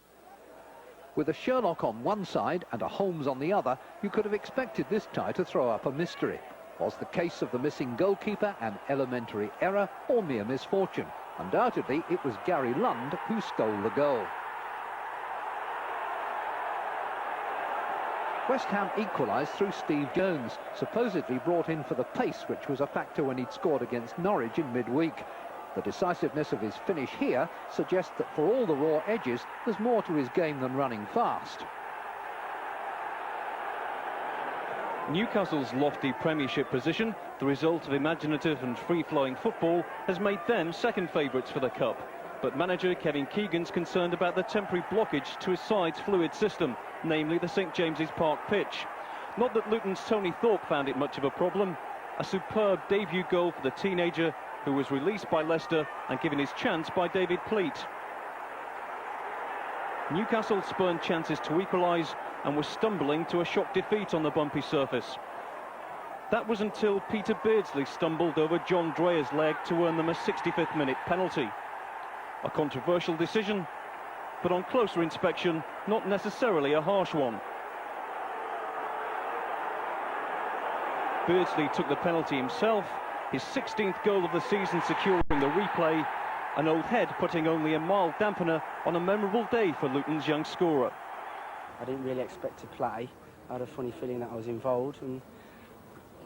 With a Sherlock on one side and a Holmes on the other, you could have expected this tie to throw up a mystery. Was the case of the missing goalkeeper an elementary error or mere misfortune? Undoubtedly, it was Gary Lund who stole the goal. West Ham equalised through Steve Jones, supposedly brought in for the pace, which was a factor when he'd scored against Norwich in midweek. The decisiveness of his finish here suggests that for all the raw edges, there's more to his game than running fast. Newcastle's lofty Premiership position, the result of imaginative and free-flowing football, has made them second favourites for the Cup. But manager Kevin Keegan's concerned about the temporary blockage to his side's fluid system, namely the St James's Park pitch. Not that Luton's Tony Thorpe found it much of a problem. A superb debut goal for the teenager, who was released by Leicester and given his chance by David Pleat. Newcastle spurned chances to equalise and was stumbling to a shock defeat on the bumpy surface. That was until Peter Beardsley stumbled over John Dreher's leg to earn them a 65th minute penalty. A controversial decision, but on closer inspection, not necessarily a harsh one. Beardsley took the penalty himself, his 16th goal of the season securing the replay, an old head putting only a mild dampener on a memorable day for Luton's young scorer. I didn't really expect to play. I had a funny feeling that I was involved, and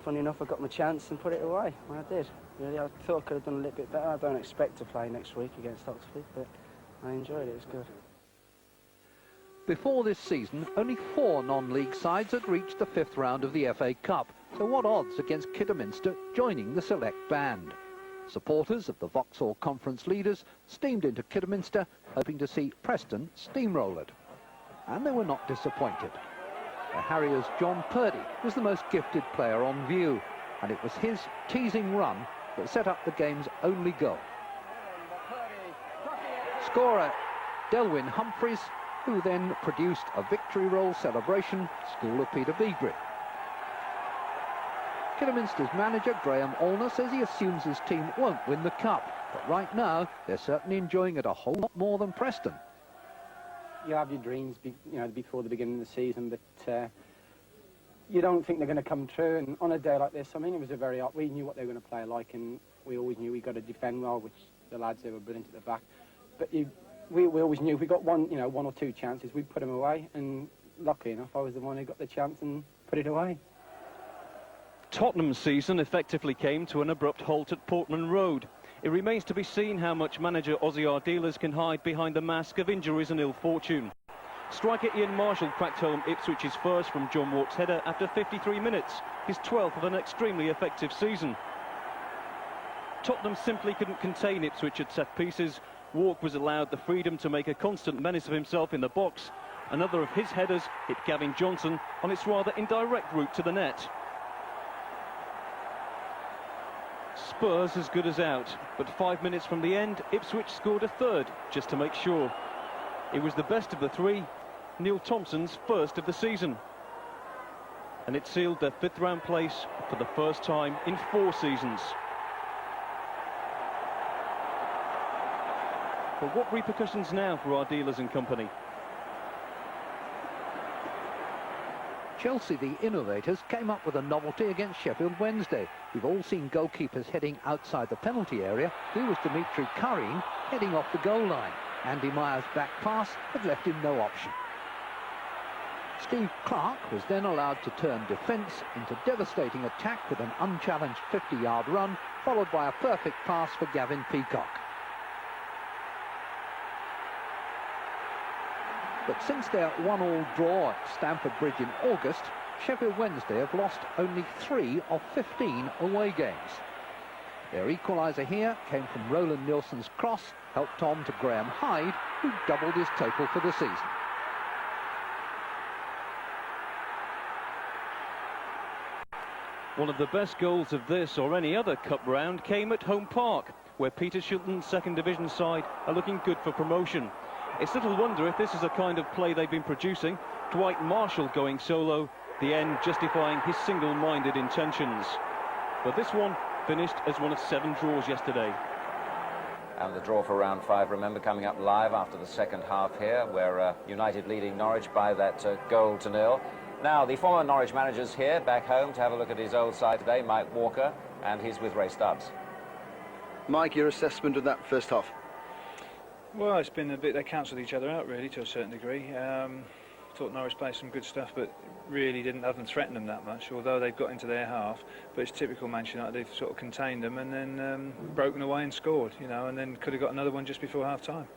funny enough I got my chance and put it away. I did. Really, I thought I could have done a little bit better. I don't expect to play next week against Oxford, but I enjoyed it. It was good. Before this season, only 4 non-league sides had reached the 5th round of the FA Cup, so what odds against Kidderminster joining the select band? Supporters of the Vauxhall Conference leaders steamed into Kidderminster, hoping to see Preston steamrollered. And they were not disappointed. The Harriers' John Purdy was the most gifted player on view, and it was his teasing run that set up the game's only goal. Scorer Delwyn Humphreys, who then produced a victory roll celebration, school of Peter Beagrie. Kidderminster's manager Graham Allner says he assumes his team won't win the cup, but right now they're certainly enjoying it a whole lot more than Preston. You have your dreams, before the beginning of the season, but you don't think they're going to come true. And on a day like this, I mean, it was a very hot. We knew what they were going to play like, and we always knew we got to defend well, which the lads they were brilliant at the back. But we always knew if we got one or two chances, we'd put them away. And lucky enough, I was the one who got the chance and put it away. Tottenham's season effectively came to an abrupt halt at Portman Road. It remains to be seen how much manager Ozzy Ardiles can hide behind the mask of injuries and ill fortune. Striker Ian Marshall cracked home Ipswich's first from John Walk's header after 53 minutes, his 12th of an extremely effective season. Tottenham simply couldn't contain Ipswich at set pieces. Walk was allowed the freedom to make a constant menace of himself in the box. Another of his headers hit Gavin Johnson on its rather indirect route to the net. Spurs as good as out, but 5 minutes from the end, Ipswich scored a third, just to make sure. It was the best of the 3, Neil Thompson's first of the season. And it sealed their 5th round place for the first time in 4 seasons. But what repercussions now for Ardiles and company? Chelsea, the innovators, came up with a novelty against Sheffield Wednesday. We've all seen goalkeepers heading outside the penalty area. Here was Dimitri Karin heading off the goal line. Andy Meyer's back pass had left him no option. Steve Clark was then allowed to turn defence into devastating attack with an unchallenged 50-yard run, followed by a perfect pass for Gavin Peacock. But since their 1-1 draw at Stamford Bridge in August, Sheffield Wednesday have lost only 3 of 15 away games. Their equaliser here came from Roland Nilsson's cross, helped on to Graham Hyde, who doubled his total for the season. One of the best goals of this or any other cup round came at Home Park, where Peter Shilton's second division side are looking good for promotion. It's little wonder if this is the kind of play they've been producing. Dwight Marshall going solo, the end justifying his single-minded intentions. But this one finished as one of 7 draws yesterday. And the draw for round 5, remember, coming up live after the second half here, where United leading Norwich by that goal to nil. Now, the former Norwich manager's here, back home, to have a look at his old side today, Mike Walker, and he's with Ray Stubbs. Mike, your assessment of that first half? Well, it's been a bit, they cancelled each other out, really, to a certain degree. Thought Norwich played some good stuff, but really haven't threatened them that much, although they've got into their half. But it's typical Manchester United, they've sort of contained them and then broken away and scored, you know, and then could have got another one just before half-time.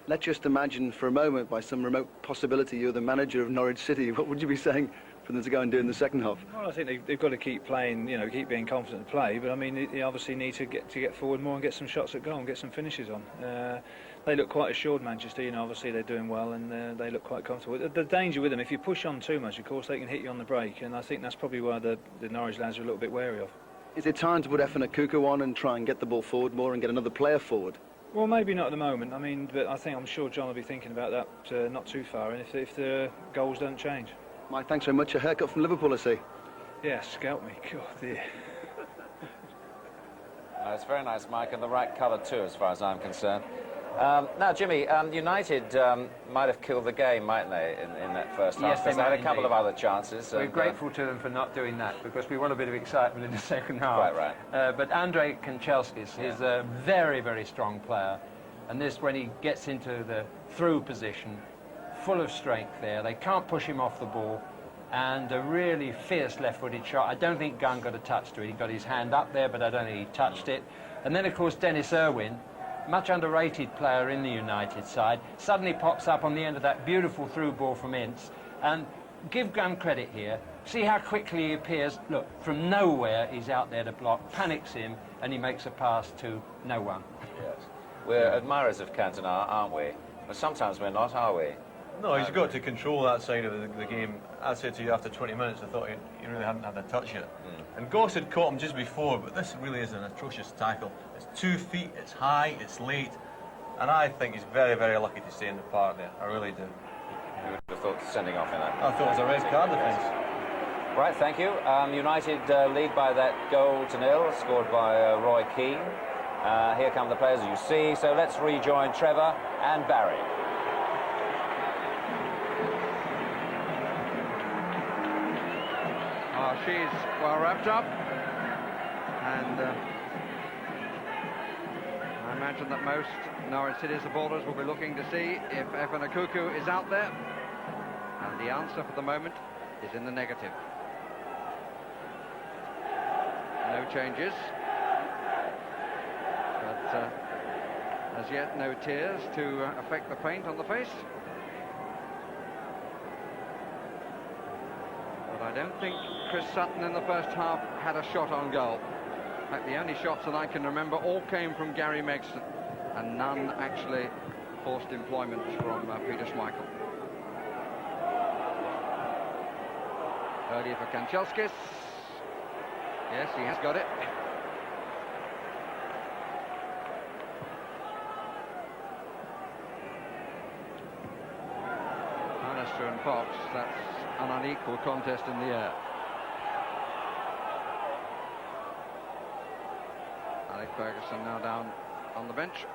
Let's just imagine for a moment, by some remote possibility, you're the manager of Norwich City. What would you be saying for them to go and do in the second half? Well, I think they've got to keep playing, you know, keep being confident to play. But I mean, they obviously need to get forward more and get some shots at goal and get some finishes on. They look quite assured, Manchester. You know, obviously they're doing well and they look quite comfortable. The danger with them, if you push on too much, of course, they can hit you on the break. And I think that's probably why the Norwich lads are a little bit wary of. Is it time to put Efan Akuku on and try and get the ball forward more and get another player forward? Well, maybe not at the moment. I mean, but I'm sure John will be thinking about that not too far, and if the goals don't change. Mike, thanks very much. A haircut from Liverpool, I see. Yeah, scalp me. God, dear. It's very nice, Mike, and the right colour too, as far as I'm concerned. Now, Jimmy, United might have killed the game, mightn't they, in that first half? Yes, they had a might couple indeed. of other chances. We're grateful to them for not doing that, because we want a bit of excitement in the second half. Quite right. But Andrei Kanchelskis is a very, very strong player. And this, when he gets into the through position, full of strength there. They can't push him off the ball. And a really fierce left-footed shot. I don't think Gunn got a touch to it. He got his hand up there, but I don't think he touched it. And then, of course, Dennis Irwin, much underrated player in the United side, suddenly pops up on the end of that beautiful through ball from Ince. And give Gunn credit here. See how quickly he appears. Look, from nowhere, he's out there to block, panics him, and he makes a pass to no one. Yes. We're admirers of Cantona, aren't we? But sometimes we're not, are we? No, he's got to control that side of the game. I said to you after 20 minutes, I thought he really hadn't had a touch yet. And Goss had caught him just before, but this really is an atrocious tackle. It's 2 feet, it's high, it's late, and I think he's very, very lucky to stay in the park there. I really do. You would have thought sending off in that. I thought it was a red card defence. Right, thank you. United lead by that goal to nil, scored by Roy Keane. Here come the players, as you see. So let's rejoin Trevor and Barry. She's well wrapped up, and I imagine that most Norwich City supporters will be looking to see if Efan Akuku is out there, and the answer for the moment is in the negative. No changes, but as yet no tears to affect the paint on the face. I don't think Chris Sutton in the first half had a shot on goal. In fact, the only shots that I can remember all came from Gary Megson, and none actually forced employment from Peter Schmeichel. Earlier for Kanchelskis. Yes, he has got it. Bannister and Fox, that's an unequal contest in the air. Alex Ferguson now down on the bench.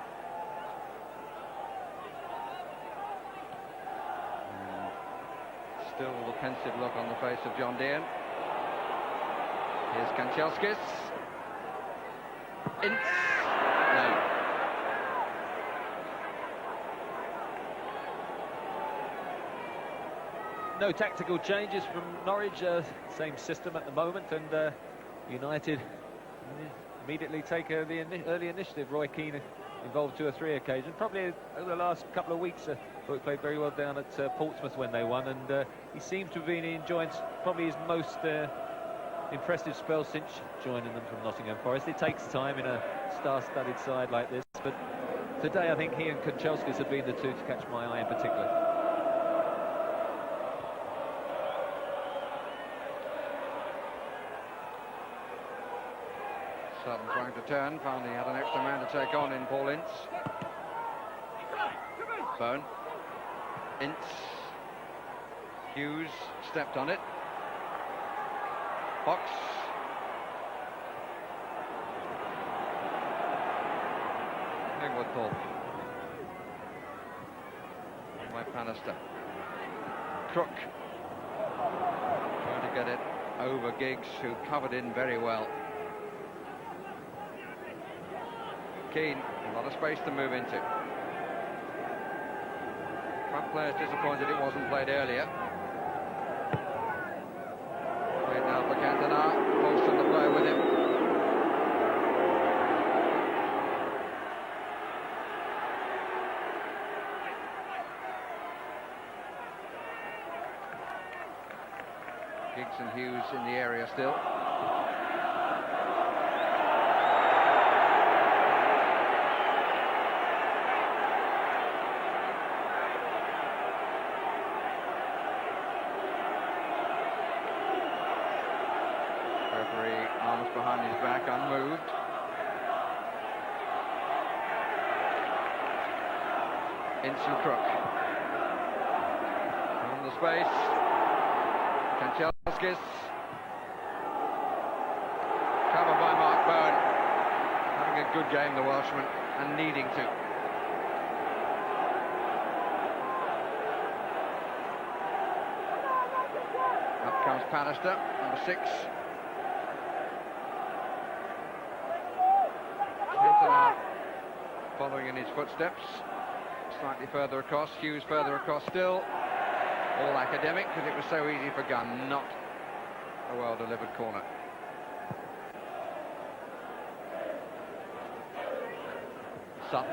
And still the pensive look on the face of John Dean. Here's Kanchelskis. Ince. No. No tactical changes from Norwich, same system at the moment, and United immediately take the early initiative. Roy Keane involved 2 or 3 occasions. Probably over the last couple of weeks, thought he played very well down at Portsmouth when they won, and he seems to have been enjoying probably his most impressive spell since joining them from Nottingham Forest. It takes time in a star-studded side like this, but today I think he and Kanchelskis have been the two to catch my eye in particular. Sutton trying to turn, found he had an extra man to take on in Paul Ince. Bone. Ince. Hughes stepped on it. Fox. Thorpe. By Bannister. Crook. Trying to get it over Giggs, who covered in very well. Keane, a lot of space to move into. Front players disappointed it wasn't played earlier. Played now for Cantona. Paulson to play with him. Giggs and Hughes in the area still. Referee, arms behind his back, unmoved. Ince and Crook. On the space. Kanchelskis. Covered by Mark Bowen. Having a good game, the Welshman, and needing to. Up comes Bannister, number 6. Cantona following in his footsteps. Slightly further across, Hughes further across still. All academic, because it was so easy for Gunn, not a well-delivered corner. Sutton.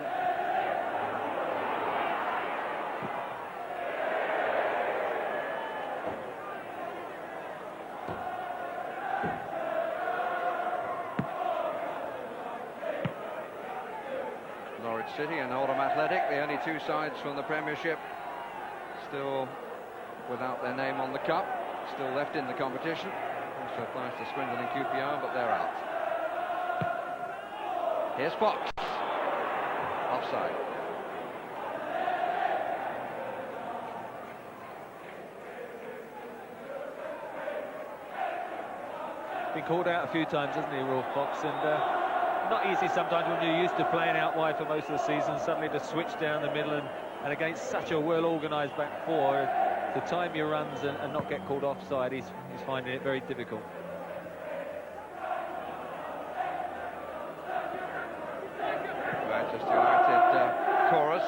Norwich City and Oldham Athletic, the only 2 sides from the Premiership still without their name on the cup, still left in the competition. Also applies to Swindon and QPR, but they're out. Here's Fox. Offside. Been called out a few times, hasn't he, Will Fox? And not easy sometimes when you're used to playing out wide for most of the season, suddenly to switch down the middle and against such a well-organised back four, to time your runs and not get called offside, he's finding it very difficult. Manchester United chorus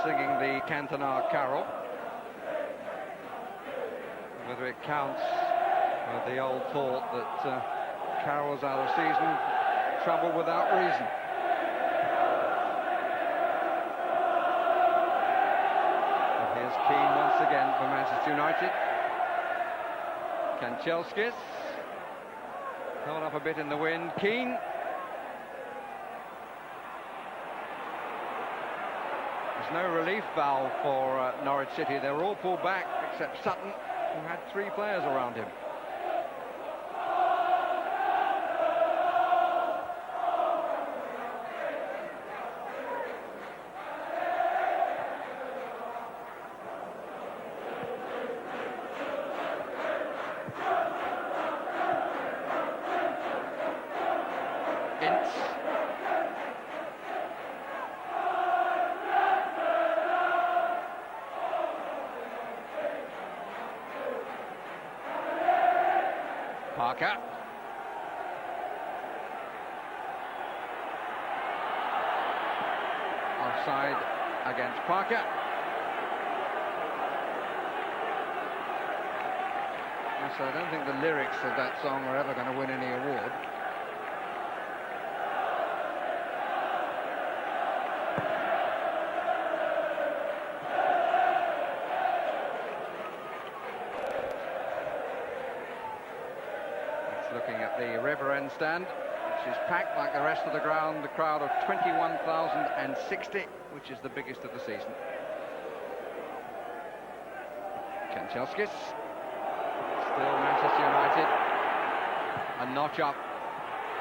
singing the Cantona carol. Whether it counts with the old thought that carols out of season, trouble without reason. Keane once again for Manchester United. Kanchelskis held up a bit in the wind. Keane. There's no relief valve for Norwich City. They were all pulled back except Sutton, who had 3 players around him. Parker. Offside against Parker. Yes, I don't think the lyrics of that song are ever going to win any award. It's looking at the River End stand, which is packed like the rest of the ground, the crowd of 21,060, which is the biggest of the season. Kanchelskis, still Manchester United, a notch up.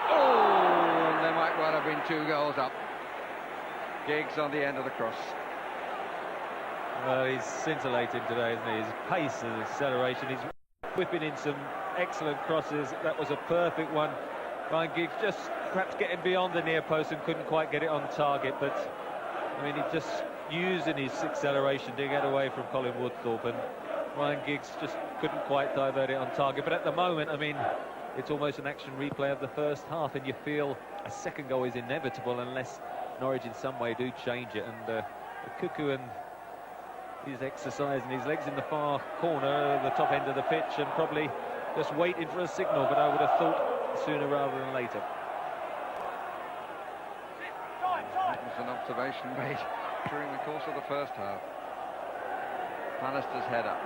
Oh, and there might well have been 2 goals up. Giggs on the end of the cross. Well, he's scintillating today, isn't he? His pace and acceleration, he's whipping in some excellent crosses. That was a perfect one. Ryan Giggs just perhaps getting beyond the near post and couldn't quite get it on target, but I mean, he's just using his acceleration to get away from Colin Woodthorpe, and Ryan Giggs just couldn't quite divert it on target. But at the moment, I mean, it's almost an action replay of the first half, and you feel a second goal is inevitable unless Norwich in some way do change it. And Cuckoo and his exercising his legs in the far corner, the top end of the pitch, and probably just waiting for a signal, but I would have thought sooner rather than later. That was an observation made during the course of the first half. Pallister's header.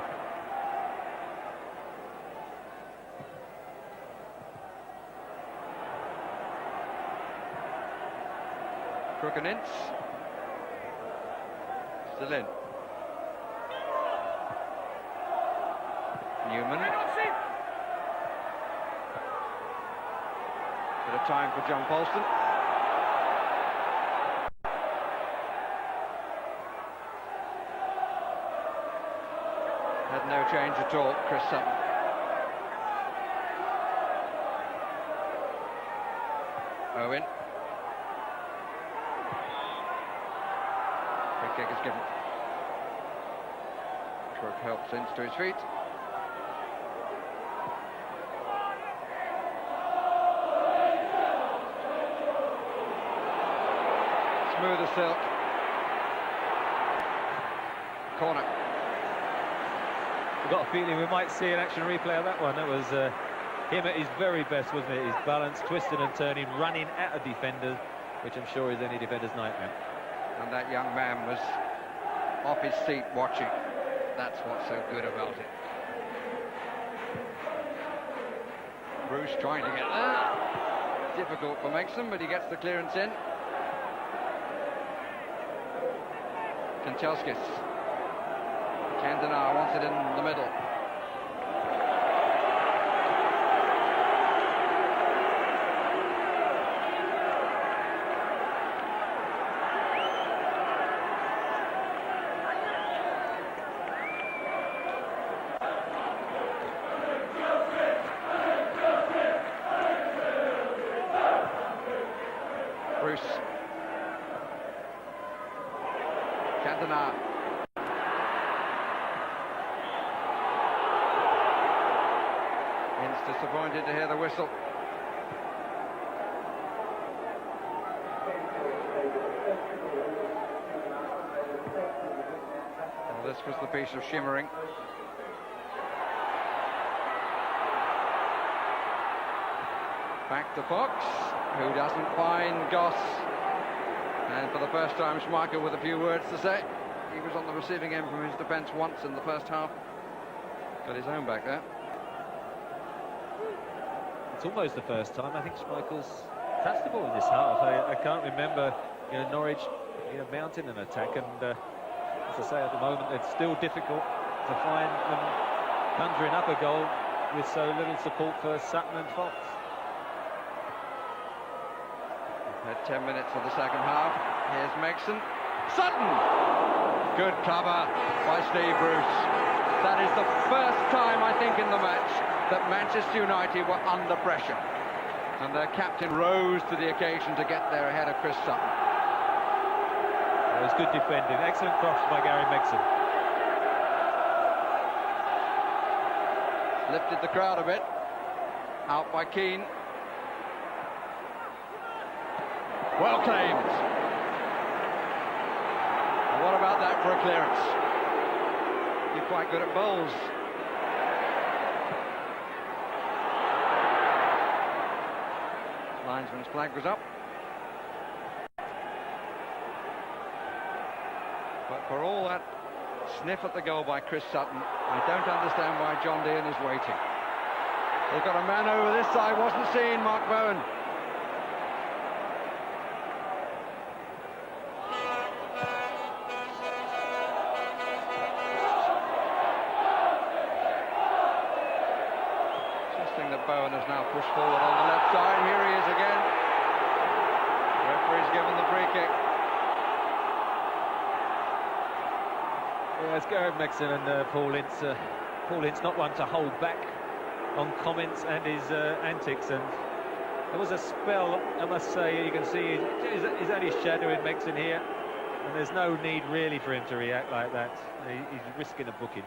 Crookenitz. Still in. Newman. Bit of time for John Polston. Had no change at all, Chris Sutton. Owen. Free kick is given. Crook helps Ince to his feet. Smooth as silk. Corner. I've got a feeling we might see an action replay of that one. That was him at his very best, wasn't it? His balance, twisting and turning, running at a defender, which I'm sure is any defender's nightmare. And that young man was off his seat watching. That's what's so good about it. Bruce trying to get there. Difficult for Maxim, but he gets the clearance in. Kanchelskis. Candana wants it in the middle. Bruce. Candana. Disappointed to hear the whistle. Well, this was the piece of shimmering. Back to Fox, who doesn't find Goss. And for the first time, Schmeichel with a few words to say. He was on the receiving end from his defence once in the first half. Got his own back there. It's almost the first time I think Schmeichel's touched the ball in this half. I can't remember, Norwich, mounting an attack, and as I say, at the moment it's still difficult to find them conjuring up a goal with so little support for Sutton and Fox. We've had 10 minutes of the second half. Here's Megson. Sutton! Good cover by Steve Bruce. That is the first time, I think, in the match that Manchester United were under pressure, and their captain rose to the occasion to get there ahead of Chris Sutton. It was good defending, excellent cross by Gary Megson. Lifted the crowd a bit, out by Keane. Well claimed. And what about that for a clearance? You're quite good at bowls. Linesman's flag was up. But for all that sniff at the goal by Chris Sutton, I don't understand why John Dean is waiting. They've got a man over this side, wasn't seen, Mark Bowen. Interesting that Bowen has now pushed forward on the left side. Here he is again. Referee's given the free kick. Yeah, it's Gareth Mexon and Paul Ince. Paul Ince not one to hold back on comments and his antics, and there was a spell, I must say, you can see he's only shadowing Mexon here, and there's no need really for him to react like that. He's risking a booking.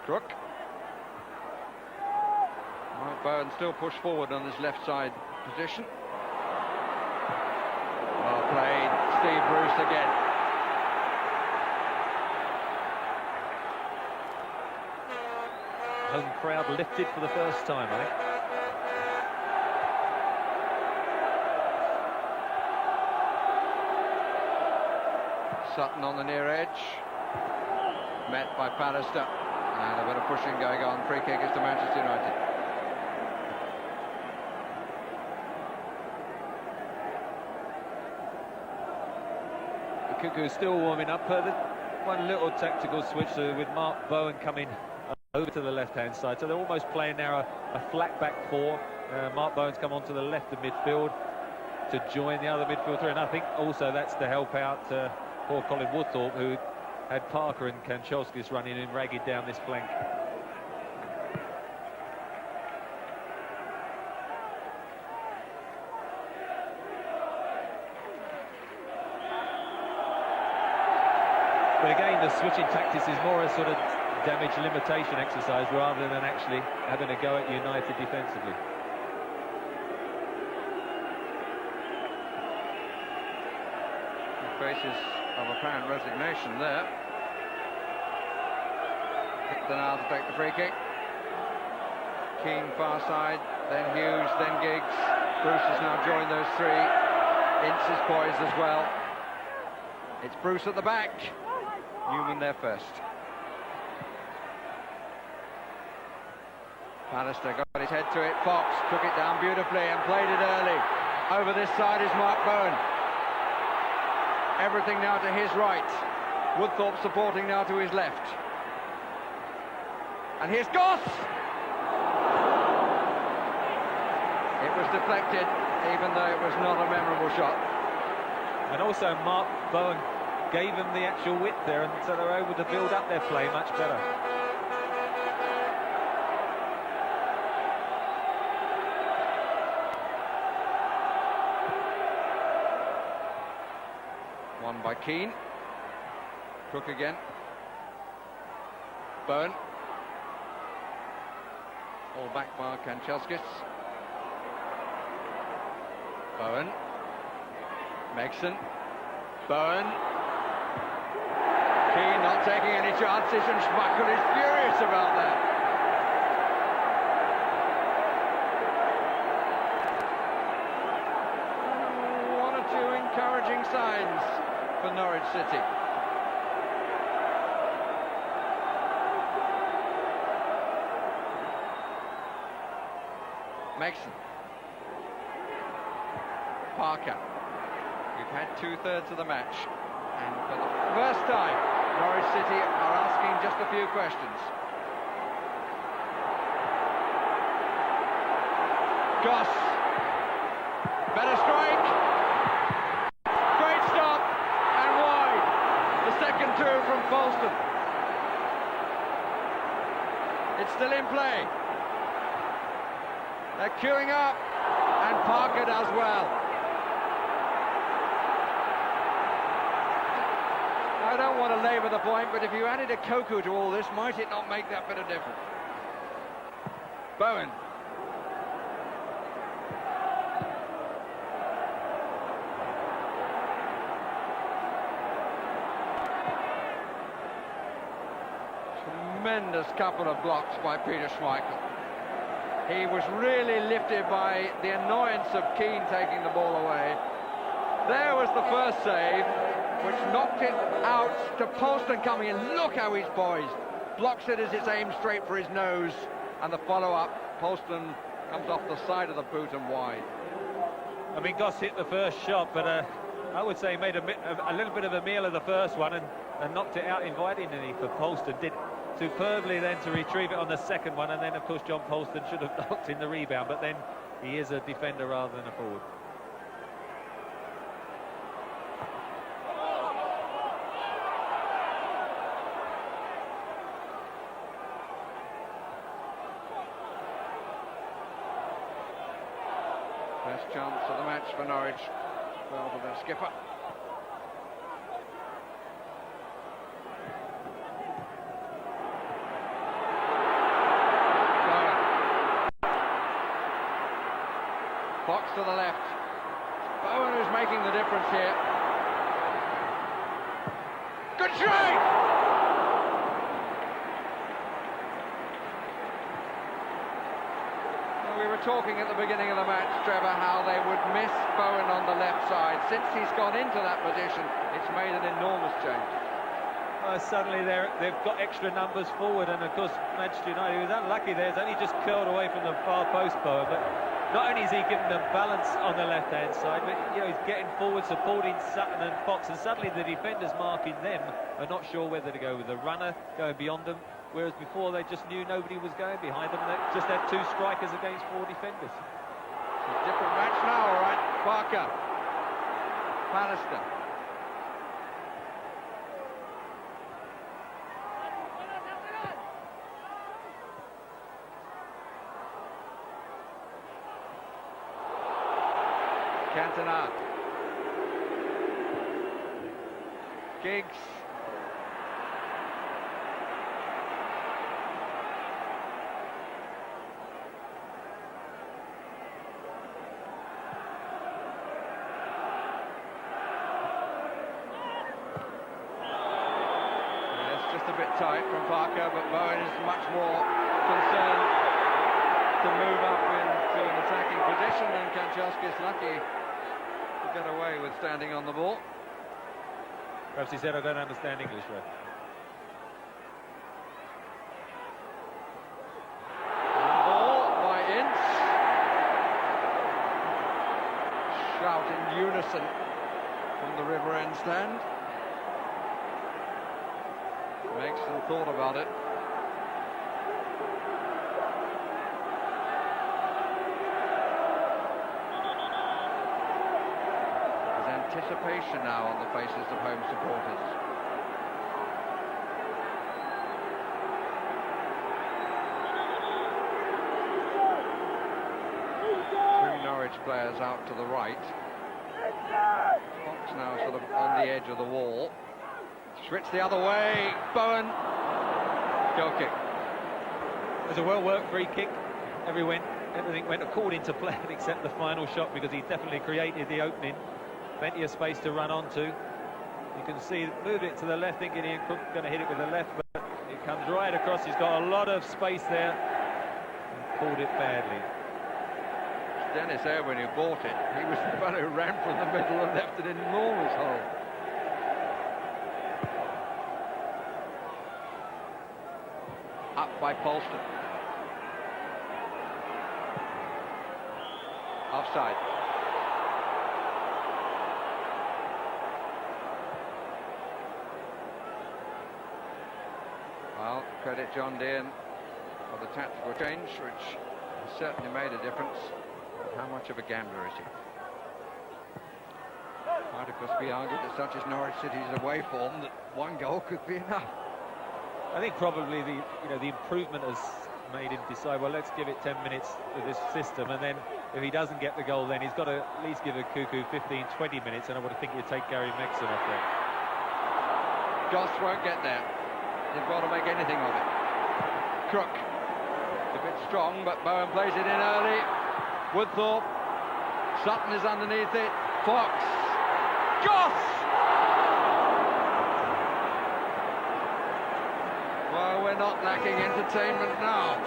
Crook. Mark Bowen still pushed forward on his left side position. Well played, Steve Bruce again. Home crowd lifted for the first time, I think. Sutton on the near edge. Met by Pallister. And a bit of pushing going on. Free kick is to Manchester United. The Cuckoo still warming up. One little tactical switch with Mark Bowen coming over to the left-hand side, so they're almost playing now a flat back four. Mark Bowen's come onto the left of midfield to join the other midfield three, and I think also that's to help out poor Colin Woodthorpe, who had Parker and Kanchelskis running in ragged down this flank. But again, the switching tactics is more a sort of damage limitation exercise rather than actually having a go at United defensively. Faces of apparent resignation there. Hicton now to take the free kick. Keane far side, then Hughes, then Giggs. Bruce has now joined those three. Ince is poised as well. It's Bruce at the back. Newman there first. Pallister got his head to it. Fox took it down beautifully and played it early. Over this side is Mark Bowen. Everything now to his right. Woodthorpe supporting now to his left. And here's Goss! It was deflected, even though it was not a memorable shot. And also Mark Bowen gave them the actual width there, and so they were able to build up their play much better. Won by Keane. Crook again. Bowen. All back by Kanchelskis. Bowen. Megson. Bowen. Keane not taking any chances, and Schmeichel is furious about that. One or two encouraging signs for Norwich City. Megson. Parker. We've had 2/3 of the match, and for the first time Norwich City are asking just a few questions. Goss. Better strike. Great stop, and wide. The second two from Falston. It's still in play. They're queuing up, and Parker does well. I don't want to labour the point, but if you added a Cocu to all this, might it not make that bit of difference? Bowen. Tremendous couple of blocks by Peter Schmeichel. He was really lifted by the annoyance of Keane taking the ball away. There was the first save, which knocked it out to Polston coming in. Look how he's poised. Blocks it as it's aimed straight for his nose. And the follow-up, Polston comes off the side of the boot and wide. I mean, Goss hit the first shot, but I would say he made a little bit of a meal of the first one and knocked it out invitingly for Polston. Did superbly then to retrieve it on the second one, and then, of course, John Polston should have knocked in the rebound, but then he is a defender rather than a forward. Best chance of the match for Norwich. Well, for their skipper. Fox to the left. Bowen who's making the difference here. Good strike! We were talking at the beginning of the match, Trevor, how they would miss Bowen on the left side. Since he's gone into that position, it's made an enormous change. Suddenly they've got extra numbers forward, and of course Manchester United was unlucky there. It's only just curled away from the far post, Bowen, but not only is he giving them balance on the left-hand side, but he's getting forward, supporting Sutton and Fox, and suddenly the defenders marking them are not sure whether to go with the runner, going beyond them, whereas before they just knew nobody was going behind them, and they just had two strikers against four defenders. It's a different match now, all right. Parker, Pallister. Cantona. Giggs. It's just a bit tight from Parker, but Bowen is much more concerned to move up into an attacking position, and Kanchelski's lucky to get away with standing on the ball. Perhaps he said, I don't understand English, right? Ball by Ince. Shout in unison from the River End stand. Makes some thought about it. Anticipation now on the faces of home supporters. Two Norwich players out to the right. Fox now sort of on the edge of the wall. Switch the other way. Bowen. Goal kick. It was a well-worked free kick. Everything went according to plan except the final shot, because he definitely created the opening. Plenty of space to run onto. You can see, moved it to the left, thinking he's going to hit it with the left, but it comes right across. He's got a lot of space there and pulled it badly. Dennis Irwin who bought it. He was the fellow who ran from the middle and left an enormous hole. Up by Polston. Offside. Well, credit John Dean for the tactical change, which has certainly made a difference. But how much of a gambler is he? Might of course be argued that such as Norwich City's away form, that one goal could be enough. I think probably the improvement has made him decide, well, let's give it 10 minutes with this system, and then if he doesn't get the goal, then he's got to at least give a Cuckoo 15-20 minutes, and I would think he'd take Gary Megson off there. Goss won't get there. He's got to make anything of it. Crook. It's a bit strong, but Bowen plays it in early. Woodthorpe. Sutton is underneath it. Fox. Goss! Well, we're not lacking entertainment now.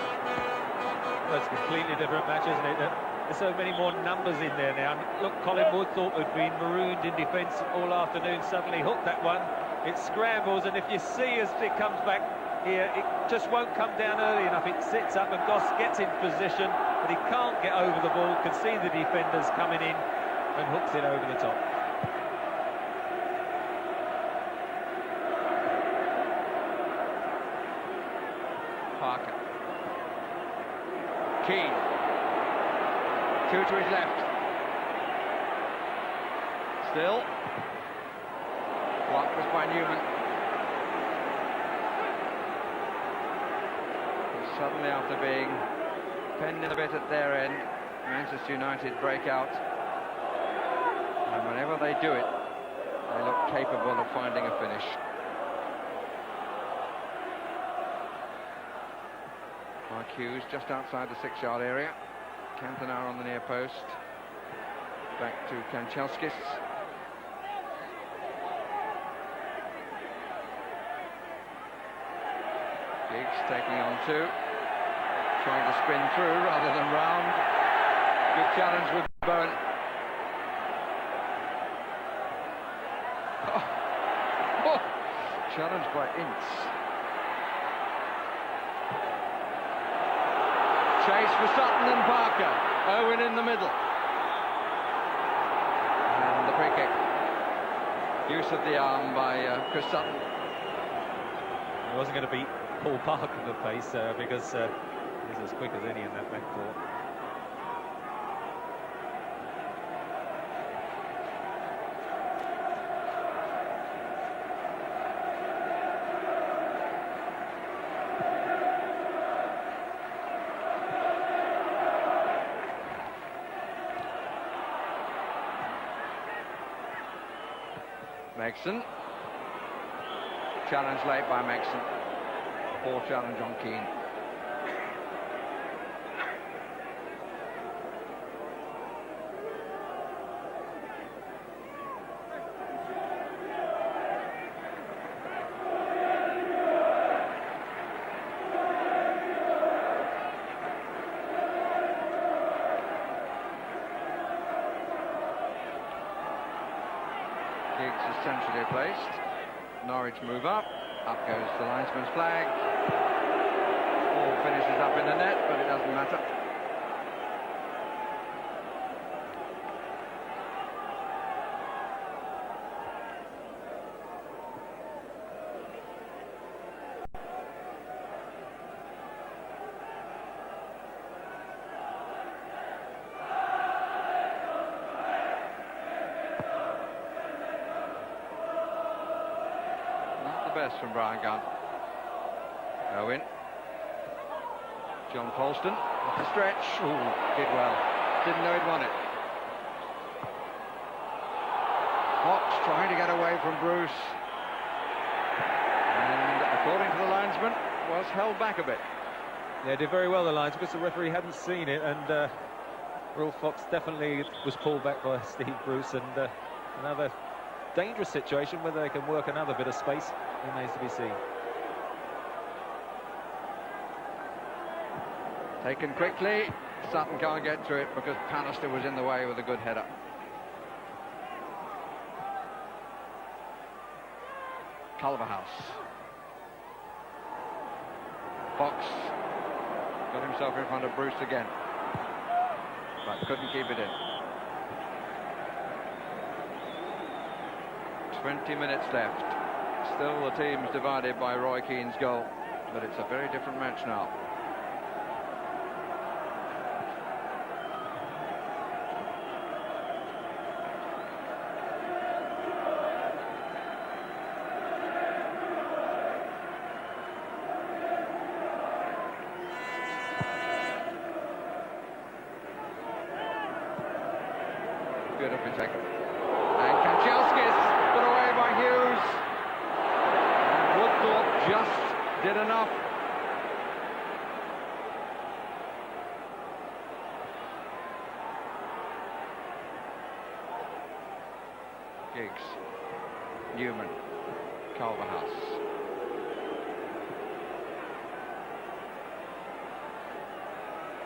Well, it's a completely different match, isn't it? There's so many more numbers in there now. Look, Colin Woodthorpe, who'd been marooned in defence all afternoon, suddenly hooked that one. It scrambles, and if you see as it comes back here, it just won't come down early enough. It sits up, and Goss gets in position, but he can't get over the ball. Can see the defenders coming in, and hooks it over the top. Parker. Keane. Two to his left. Still. Blocked was by Newman. And suddenly, after being penned in a bit at their end, Manchester United break out. And whenever they do it, they look capable of finding a finish. Mark Hughes just outside the 6-yard area. Cantona on the near post. Back to Kanchelskis. Giggs taking on two. Trying to spin through rather than round. Good challenge with Bowen. Oh. Challenged by Ince. Chase for Sutton and Parker. Owen in the middle. And the free kick. Use of the arm by Chris Sutton. He wasn't going to beat Paul Parker at the pace because he's as quick as any in that back four. Megson. Challenge late by Megson. Poor challenge on Keane. Giggs is centrally placed. Norwich move up. Up goes the linesman's flag. Ball finishes up in the net, but it doesn't matter. From Brian Gunn. Owen. John Polston off the stretch. Ooh, did well. Didn't know he'd won it. Fox trying to get away from Bruce. And according to the linesman, was held back a bit. Yeah, did very well, the lines, because the referee hadn't seen it, and Will Fox definitely was pulled back by Steve Bruce, and another dangerous situation. Whether they can work another bit of space remains to be seen. Taken quickly. Sutton can't get through it because Pallister was in the way with a good header. Culverhouse. Fox got himself in front of Bruce again, but couldn't keep it in. 20 minutes left. Still the team's divided by Roy Keane's goal, but it's a very different match now. Beautifully taken. And Kanchelskis put away by Hughes. And Woodthorpe just did enough. Giggs, Newman, Culverhouse.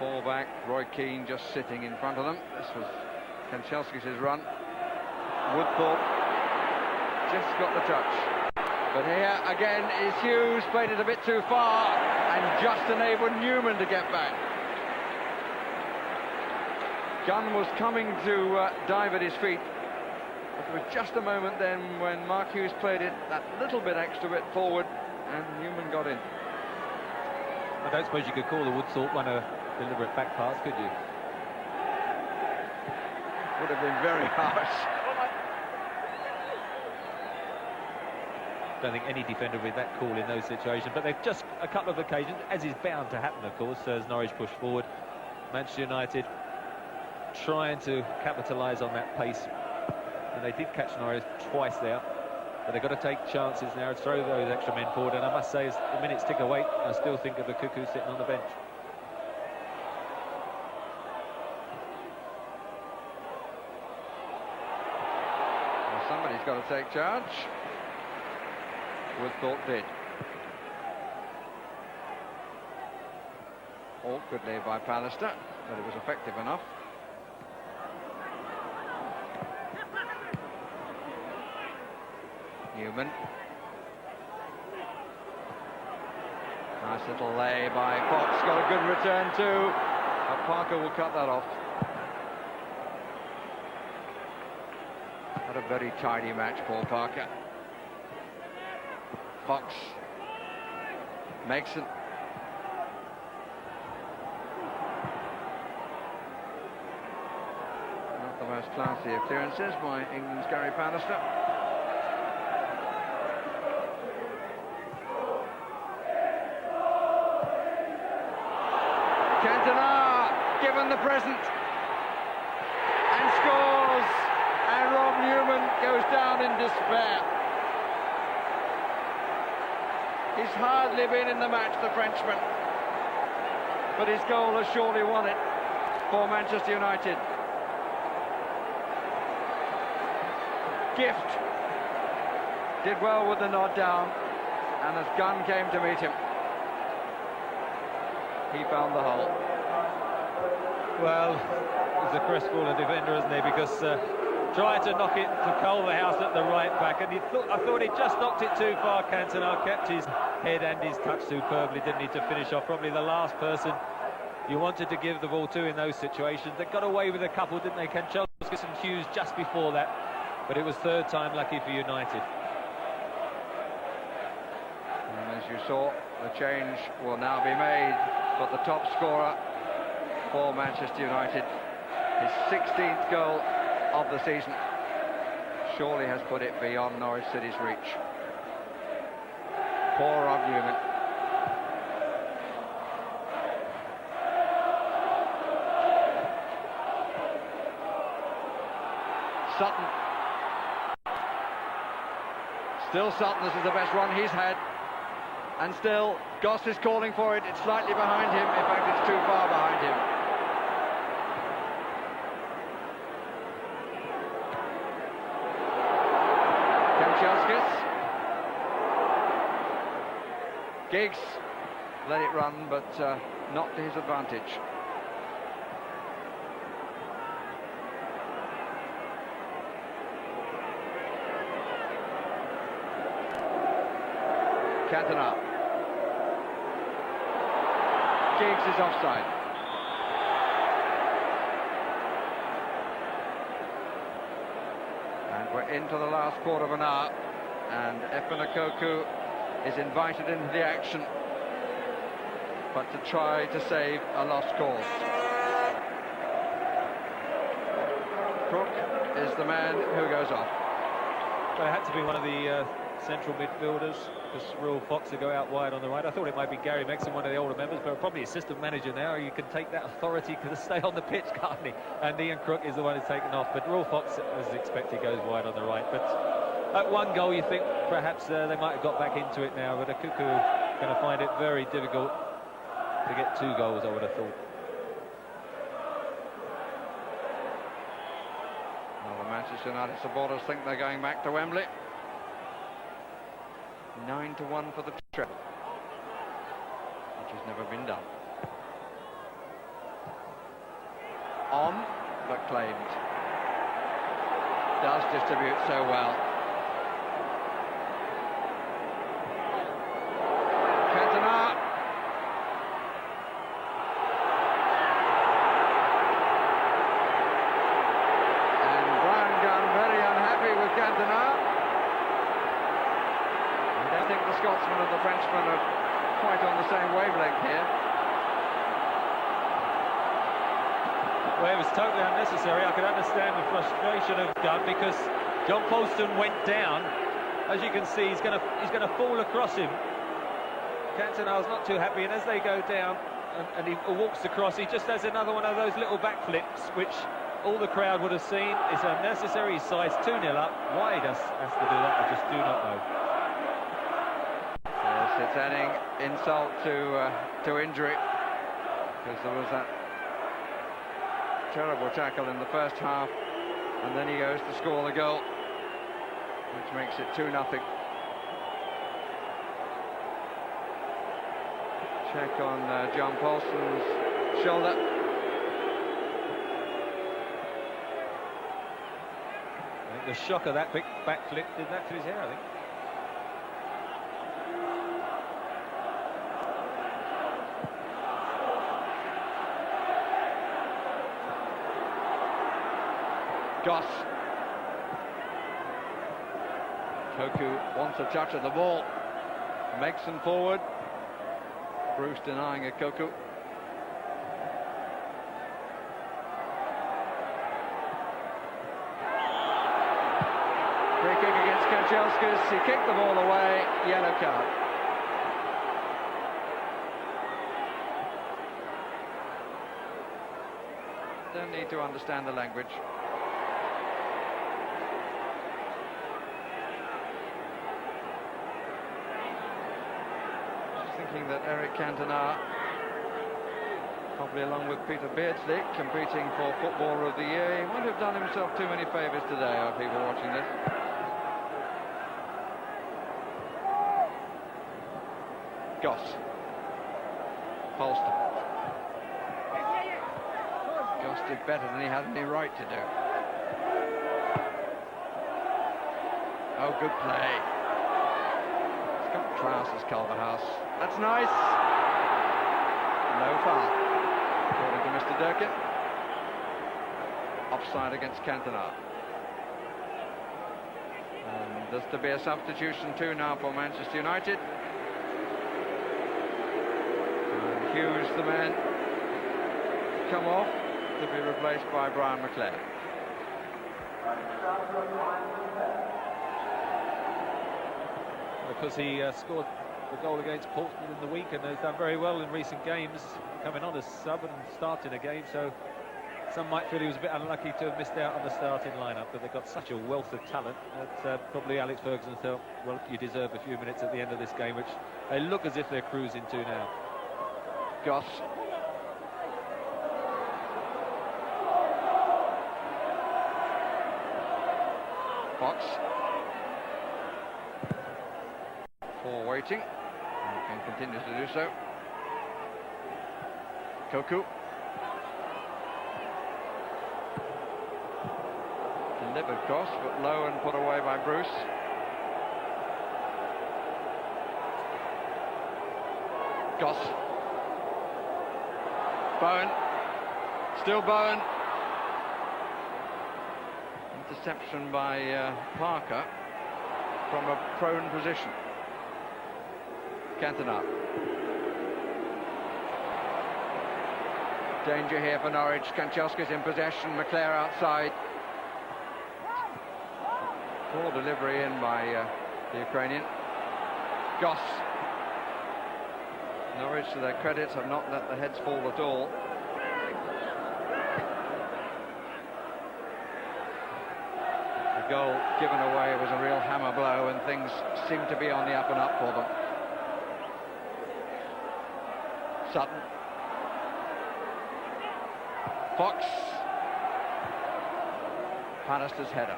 Fall back, Roy Keane just sitting in front of them. This was Kanchelskis' run. Woodthorpe just got the touch. But here again is Hughes, played it a bit too far, and just enabled Newman to get back. Gunn was coming to dive at his feet. But there was just a moment then when Mark Hughes played it that little bit extra bit forward, and Newman got in. I don't suppose you could call the Woodthorpe one a deliberate back pass, could you? Would have been very harsh. I don't think any defender would be that cool in those situations, but they've just a couple of occasions, as is bound to happen, of course, as Norwich push forward. Manchester United trying to capitalise on that pace, and they did catch Norwich twice there, but they've got to take chances now and throw those extra men forward. And I must say, as the minutes tick away, I still think of the Cuckoo sitting on the bench. Well, somebody's got to take charge. Woodthorpe did. Awkwardly by Pallister, but it was effective enough. Newman. Nice little lay by Fox, got a good return too. But Parker will cut that off. Had a very tidy match, Paul Parker. Fox. Megson. Not the most classy of clearances by England's Gary Pallister. Cantona given the present and scores, and Rob Newman goes down in despair. He's hardly been in the match, the Frenchman, but his goal has surely won it for Manchester United. Gift did well with the nod down, and as Gunn came to meet him, he found the hole. Well, he's a crestfallen defender, isn't he? Because trying to knock it to Culverhouse at the right back, and I thought he just knocked it too far. Cantona kept his head and his touch superbly, didn't he, to finish off probably the last person you wanted to give the ball to in those situations. They got away with a couple, didn't they? Kanchelskis and Hughes just before that, but it was third time lucky for United. And as you saw, the change will now be made, but the top scorer for Manchester United, his 16th goal of the season, surely has put it beyond Norwich City's reach. Poor Rob Newman. Sutton. Still Sutton, this is the best run he's had. And still, Goss is calling for it. It's slightly behind him. In fact, it's too far behind him. Kanchelskis. Giggs let it run, but not to his advantage. Cantona. Giggs is offside. And we're into the last quarter of an hour, and Efenakoku is invited into the action, but to try to save a lost cause. Crook is the man who goes off. Well, it had to be one of the central midfielders, because Ruel Fox to go out wide on the right. I thought it might be Gary Megson, one of the older members, but probably assistant manager now. You can take that authority to stay on the pitch, can't he? And Ian Crook is the one who's taken off, but Ruel Fox, as expected, goes wide on the right. But at one goal, you think perhaps they might have got back into it now, but a Cuckoo going to find it very difficult to get 2 goals, I would have thought. Well, the Manchester United supporters think they're going back to Wembley. 9-1 for the treble, which has never been done. on, but claimed. Does distribute so well. Cantona. And Brian Gunn very unhappy with Cantona. I don't think the Scotsman and the Frenchman are quite on the same wavelength here. Well, it was totally unnecessary. I could understand the frustration of Gunn because John Polston went down. As you can see, he's going to fall across him. Cantona's not too happy, and as they go down and he walks across, he just has another one of those little backflips, which all the crowd would have seen. It's unnecessary. He's sized 2-0 up. Why he has to do that, I just do not know. Yes, it's adding insult to injury, because there was that terrible tackle in the first half, and then he goes to score the goal, which makes it 2-0. Check on John Paulson's shoulder. I think the shock of that big backflip did that to his hair, I think. Goss. Koku wants a touch of the ball. Makes them forward. Bruce denying it, Koku. Free kick against Kanchelskis. He kicked the ball away. Yellow card. Don't need to understand the language. Thinking that Eric Cantona, probably along with Peter Beardsley, competing for Footballer of the Year, he won't have done himself too many favours today, are people watching this? Goss. Polston. Goss did better than he had any right to do. Oh, good play. He's got class as Culverhouse. That's nice. No foul, according to Mr. Durkin. Offside against Cantona. And there's to be a substitution too now for Manchester United. And Hughes, the man, come off to be replaced by Brian McClair. Because he scored the goal against Portsmouth in the week, and has done very well in recent games, coming on as sub and starting a game, so some might feel he was a bit unlucky to have missed out on the starting lineup, but they've got such a wealth of talent that probably Alex Ferguson felt, well, you deserve a few minutes at the end of this game, which they look as if they're cruising to now. Goss. Fox. For waiting. And continues to do so. Koku. Delivered cross, but low and put away by Bruce. Goss. Bowen. Still Bowen. Interception by Parker from a prone position. Cantona. Danger here for Norwich. Kanchelskis in possession. McClair outside. Poor delivery in by the Ukrainian. Goss. Norwich, to their credit, have not let the heads fall at all. The goal given away was a real hammer blow, and things seem to be on the up and up for them. Sutton. Fox. Pallister's header.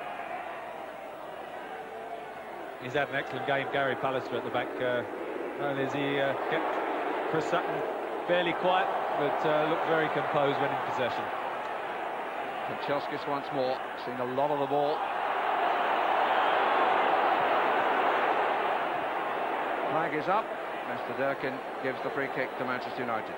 He's had an excellent game, Gary Pallister at the back. Not only has he kept Chris Sutton fairly quiet, but looked very composed when in possession. Kanchelskis once more, seen a lot of the ball. Flag is up. Mr. Durkin gives the free kick to Manchester United.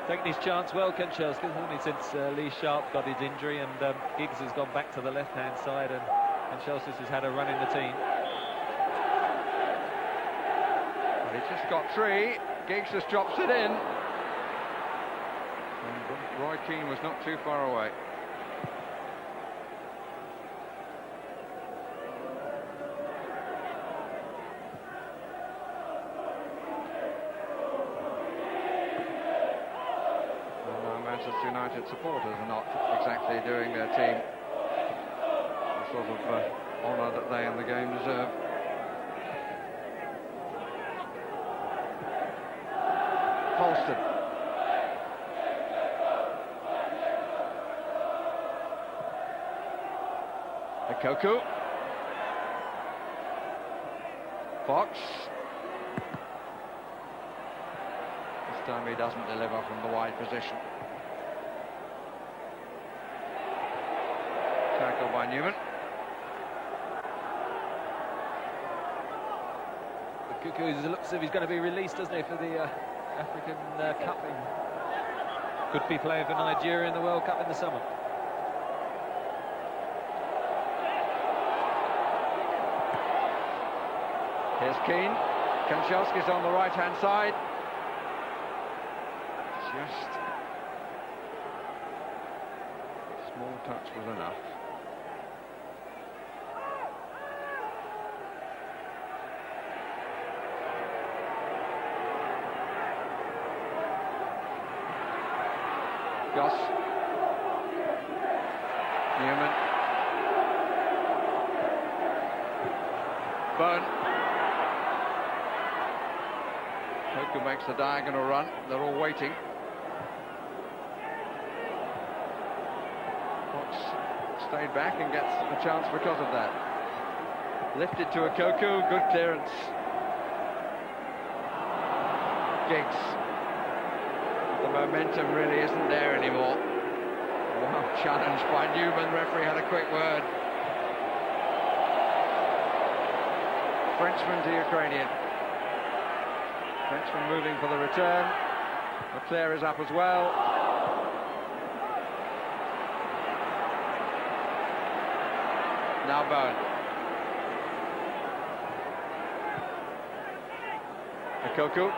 Taking his chance well, Kanchelskis, hasn't he, since Lee Sharp got his injury, and Giggs has gone back to the left-hand side, and Kanchelskis has had a run in the team. Well, he just got 3. Giggs just drops it in. And Roy Keane was not too far away. Manchester United supporters are not exactly doing their team the sort of honour that they in the game deserve. Polston. Koku. Fox. This time he doesn't deliver from the wide position. Tackled by Newman. Kuku looks as if he's going to be released, doesn't he, for the African Cup. He could be playing for Nigeria in the World Cup in the summer. Here's Keane. Kanchelskis on the right-hand side. Just small touch was enough. Goss. Newman. Byrne. Koku makes the diagonal run. They're all waiting. Fox stayed back and gets the chance because of that. Lifted to a Koku. Good clearance. Giggs. The momentum really isn't there anymore. Well challenged by Newman. Referee had a quick word. Frenchman to Ukrainian. Frenchman moving for the return. Leclerc is up as well. Now Bowen. Koku.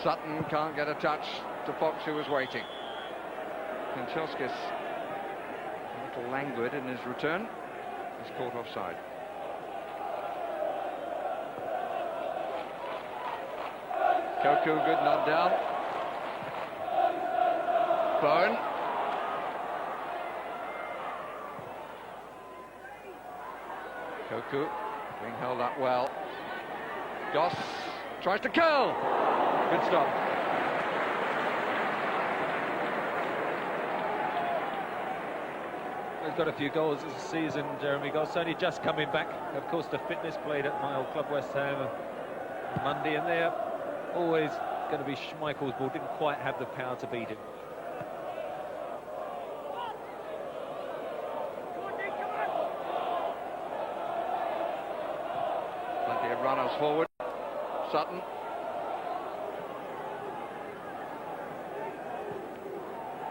Sutton can't get a touch to Fox, who was waiting. Kanchelskis, a little languid in his return, is caught offside. Koku, good nod down. Bowen. Koku being held up well. Goss tries to curl. Good stop. He's got a few goals this season, Jeremy Goss, only just coming back. Of course, the fitness played at my old club West Ham on Monday, and there always going to be Schmeichel's ball. Didn't quite have the power to beat him. Plenty of runners forward. Sutton.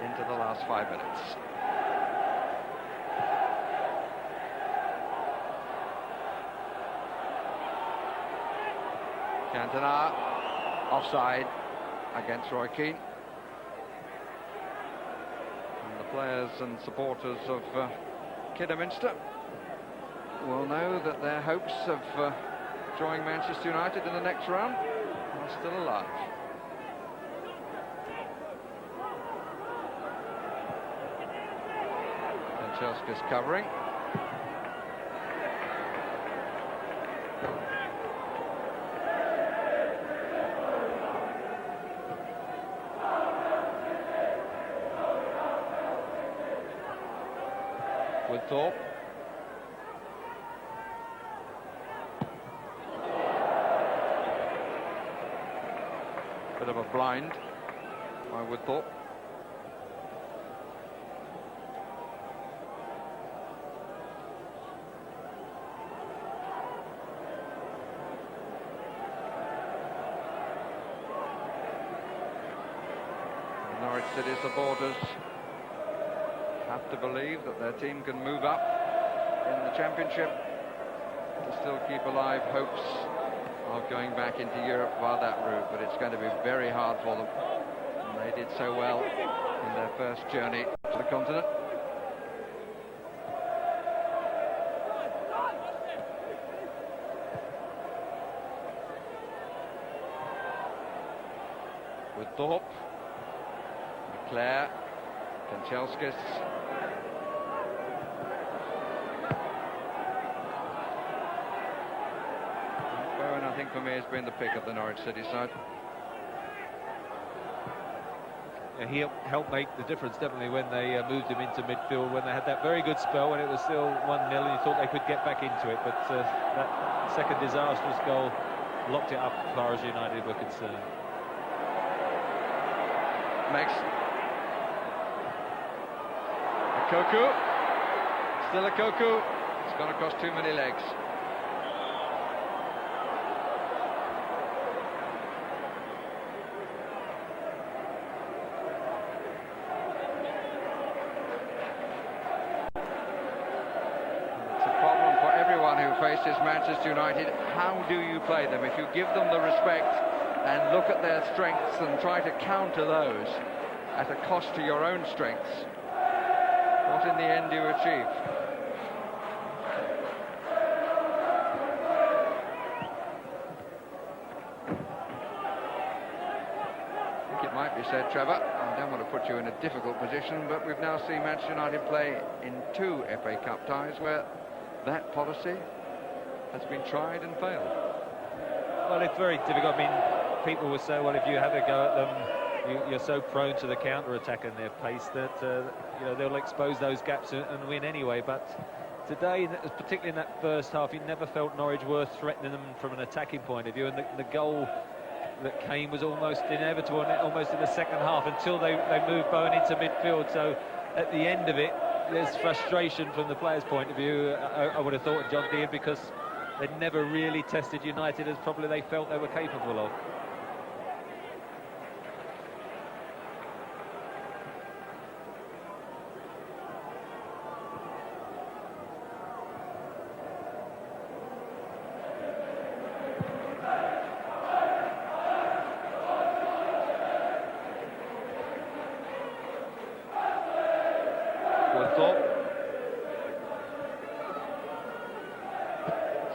Into the last 5 minutes. Cantona offside against Roy Keane. And the players and supporters of Kidderminster will know that their hopes of joining Manchester United in the next round are still alive. Kanchelskis covering. Woodthorpe. Bit of a blind, I would thought. Norwich City supporters have to believe that their team can move up in the Championship to still keep alive hopes of going back into Europe via that route, but it's going to be very hard for them. And they did so well in their first journey to the continent. With Thorpe, Leclerc, Kanchelskis. Bowen, I think for me, has been the pick of the Norwich City side. Yeah, he helped make the difference, definitely, when they moved him into midfield, when they had that very good spell when it was still 1-0 and you thought they could get back into it, but that second disastrous goal locked it up as far as United were concerned. Next. Koku. Still a Koku. It's gone across too many legs. It's a problem for everyone who faces Manchester United. How do you play them? If you give them the respect and look at their strengths and try to counter those at a cost to your own strengths, what in the end do you achieve? I think it might be said, Trevor, I don't want to put you in a difficult position, but we've now seen Manchester United play in 2 FA Cup ties where that policy has been tried and failed. Well, it's very difficult. I mean, people will say, well, if you have a go at them, you're so prone to the counter-attack and their pace that you know, they'll expose those gaps and win anyway. But today, particularly in that first half, you never felt Norwich were threatening them from an attacking point of view, and the goal that came was almost inevitable, almost in the second half, until they moved Bowen into midfield. So at the end of it, there's frustration from the players' point of view, I would have thought, John Deere, because they'd never really tested United as probably they felt they were capable of.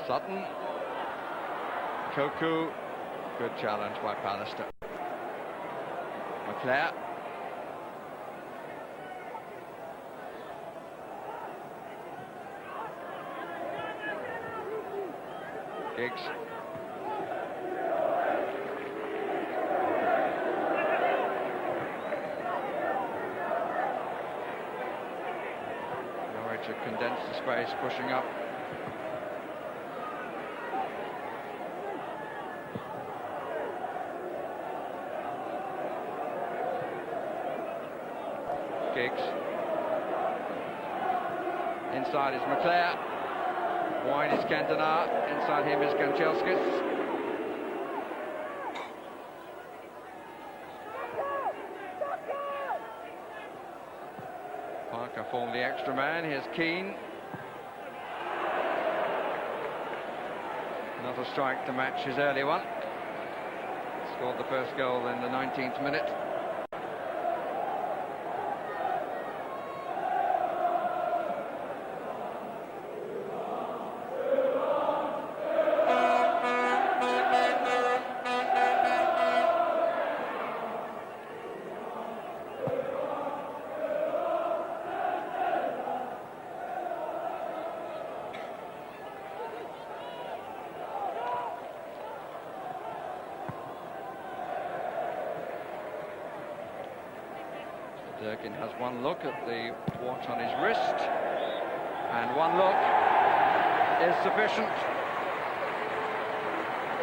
Sutton, Koku, good challenge by Pallister. Leclerc. Giggs. Norwich have condensed the space, pushing up. Giggs. Inside is Leclerc. Wide is Cantona. Inside him is Kanchelskis. Parker formed the extra man. Here's Keane. Not a strike to match his early one. Scored the first goal in the 19th minute. Durkin has one look at the watch on his wrist, and one look is sufficient.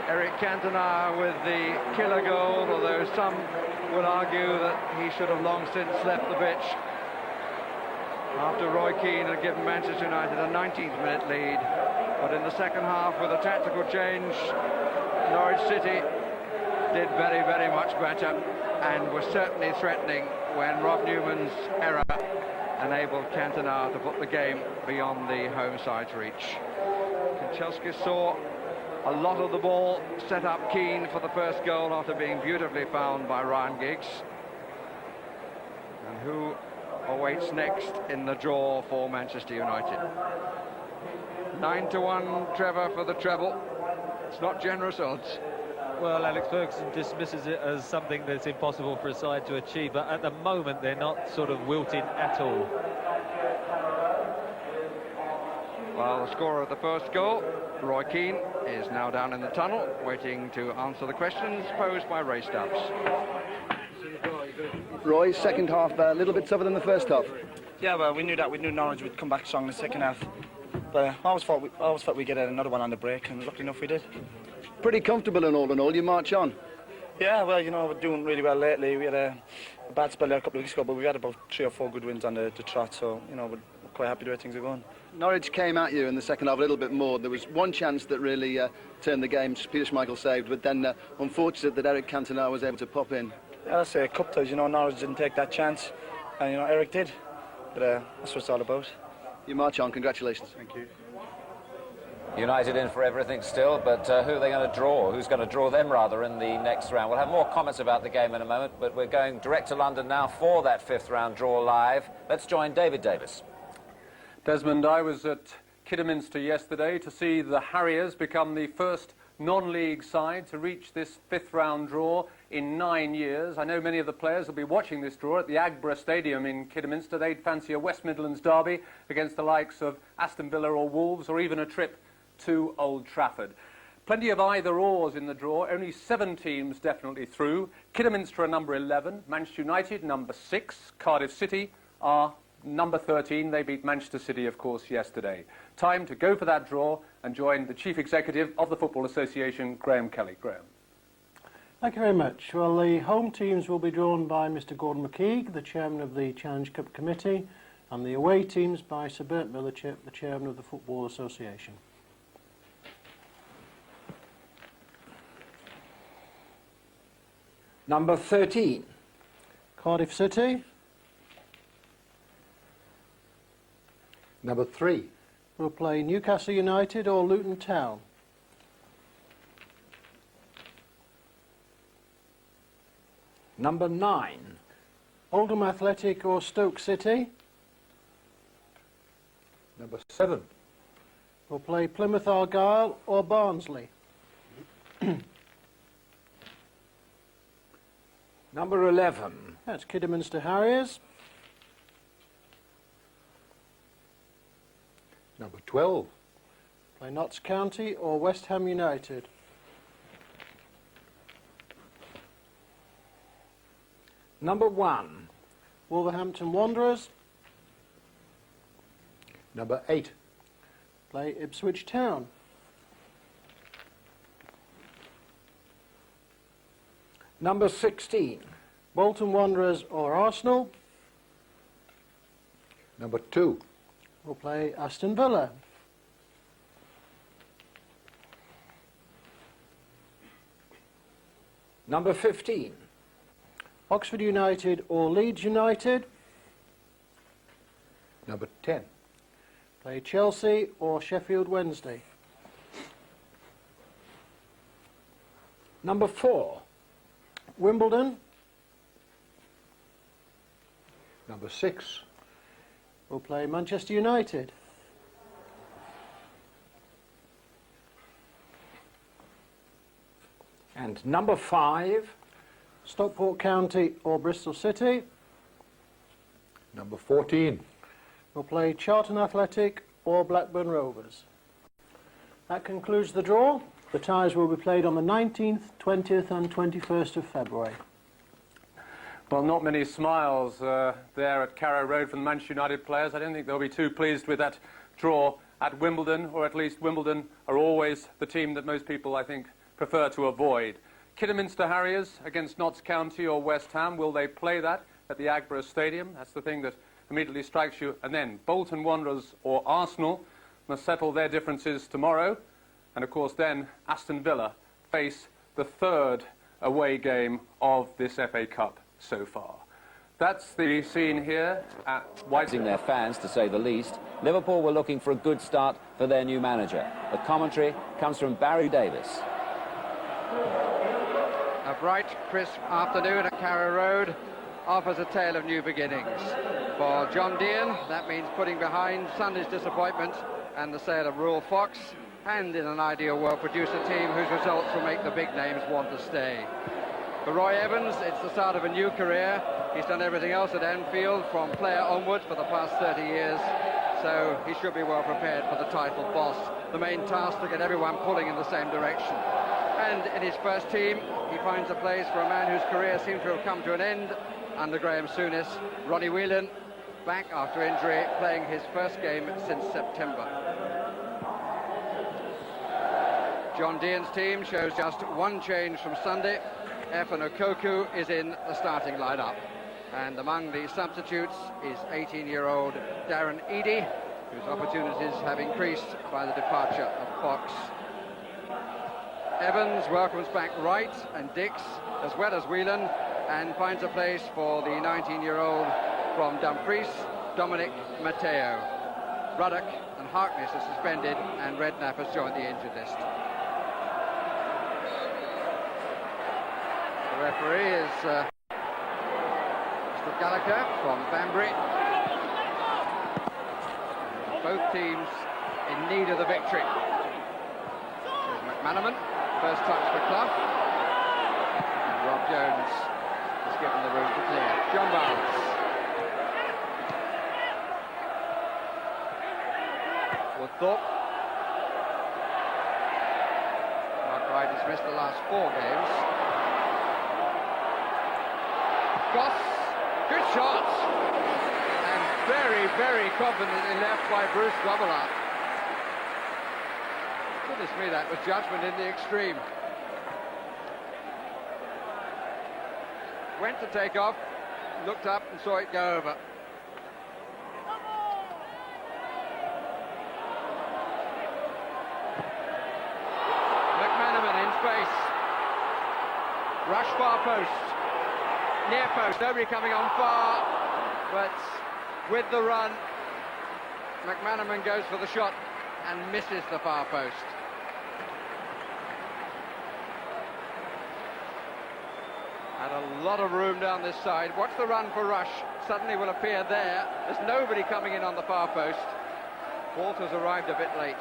Eric Cantona with the killer goal, although some would argue that he should have long since left the pitch after Roy Keane had given Manchester United a 19th minute lead. But in the second half, with a tactical change, Norwich City did very, very much better and was certainly threatening when Rob Newman's error enabled Cantona to put the game beyond the home side's reach. Kanchelskis saw a lot of the ball set up Keane for the first goal after being beautifully found by Ryan Giggs. And who awaits next in the draw for Manchester United? 9-1, Trevor, for the treble. It's not generous odds. Well, Alex Ferguson dismisses it as something that's impossible for a side to achieve, but at the moment they're not sort of wilting at all. Well, the scorer of the first goal, Roy Keane, is now down in the tunnel, waiting to answer the questions posed by Ray Stubbs. Roy, second half a little bit tougher than the first half. Yeah, well, we knew that. We knew Norwich would come back strong in the second half. But I always thought we'd get another one on the break, and luckily enough we did. Pretty comfortable in all, you march on. Yeah, well, you know, we're doing really well lately. We had a bad spell there a couple of weeks ago, but we've had about 3 or 4 good wins on the trot, so, you know, we're quite happy the way things are going. Norwich came at you in the second half a little bit more. There was one chance that really turned the game, Peter Schmeichel saved, but then unfortunate that Eric Cantona was able to pop in. I'll say a couple times, you know, Norwich didn't take that chance, and, you know, Eric did. But that's what it's all about. You march on, congratulations. Thank you. United in for everything still, but who are they going to draw? Who's going to draw them, rather, in the next round? We'll have more comments about the game in a moment, but we're going direct to London now for that 5th round draw live. Let's join David Davis. Desmond, I was at Kidderminster yesterday to see the Harriers become the first non-league side to reach this 5th round draw in 9 years. I know many of the players will be watching this draw at the Agborough Stadium in Kidderminster. They'd fancy a West Midlands derby against the likes of Aston Villa or Wolves, or even a trip to Old Trafford. Plenty of either-ors in the draw, only 7 teams definitely through. Kidderminster are number 11, Manchester United number 6, Cardiff City are number 13. They beat Manchester City, of course, yesterday. Time to go for that draw and join the Chief Executive of the Football Association, Graham Kelly. Graham. Thank you very much. Well, the home teams will be drawn by Mr Gordon McKeague, the Chairman of the Challenge Cup Committee, and the away teams by Sir Bert Miller, the Chairman of the Football Association. Number 13. Cardiff City. Number 3. We'll play Newcastle United or Luton Town. Number 9. Oldham Athletic or Stoke City. Number 7. We'll play Plymouth Argyle or Barnsley. Number 11. That's Kidderminster Harriers. Number 12. Play Notts County or West Ham United. Number 1. Wolverhampton Wanderers. Number 8. Play Ipswich Town. Number 16. Bolton Wanderers or Arsenal. Number 2. We'll play Aston Villa. Number 15. Oxford United or Leeds United. Number 10. Play Chelsea or Sheffield Wednesday. Number 4. Wimbledon. Number 6. We'll play Manchester United. And number 5. Stockport County or Bristol City. Number 14. We'll play Charlton Athletic or Blackburn Rovers. That concludes the draw. The ties will be played on the 19th, 20th and 21st of February. Well, not many smiles there at Carrow Road from the Manchester United players. I don't think they'll be too pleased with that draw at Wimbledon, or at least Wimbledon are always the team that most people, I think, prefer to avoid. Kidderminster Harriers against Notts County or West Ham, will they play that at the Agborough Stadium? That's the thing that immediately strikes you. And then Bolton Wanderers or Arsenal must settle their differences tomorrow. And of course then Aston Villa face the third away game of this FA Cup so far. That's the scene here at White. Their fans, to say the least. Liverpool were looking for a good start for their new manager. The commentary comes from Barry Davis. A bright, crisp afternoon at Carrow Road offers a tale of new beginnings. For John Dean, that means putting behind Sunday's disappointment and the sale of Rural Fox, and in an ideal world produce a team whose results will make the big names want to stay. For Roy Evans, it's the start of a new career. He's done everything else at Anfield from player onwards for the past 30 years, so he should be well prepared for the title boss. The main task to get everyone pulling in the same direction. And in his first team, he finds a place for a man whose career seemed to have come to an end under Graham Souness. Ronnie Whelan, back after injury, playing his first game since September. John Dean's team shows just one change from Sunday. Efan Okoku is in the starting lineup. And among the substitutes is 18-year-old Darren Eadie, whose opportunities have increased by the departure of Fox. Evans welcomes back Wright and Dix, as well as Whelan, and finds a place for the 19-year-old from Dumfries, Dominic Matteo. Ruddock and Harkness are suspended, and Redknapp has joined the injured list. The referee is Mr. Gallagher from Banbury. Both teams in need of the victory. Here's McManaman, first touch for Clough. And Rob Jones is given the room to clear. John Barnes. Woodthorpe. Mark Wright has missed the last 4 games. Goss, good shot, and very, very confidently left by Bruce Grobbelaar. Goodness me, that was judgment in the extreme. Went to take off, looked up and saw it go over. McManaman in space. Rush far post. Near post, nobody coming on far, but with the run, McManaman goes for the shot and misses the far post. And a lot of room down this side. Watch the run for Rush, suddenly will appear there. There's nobody coming in on the far post. Walters arrived a bit late.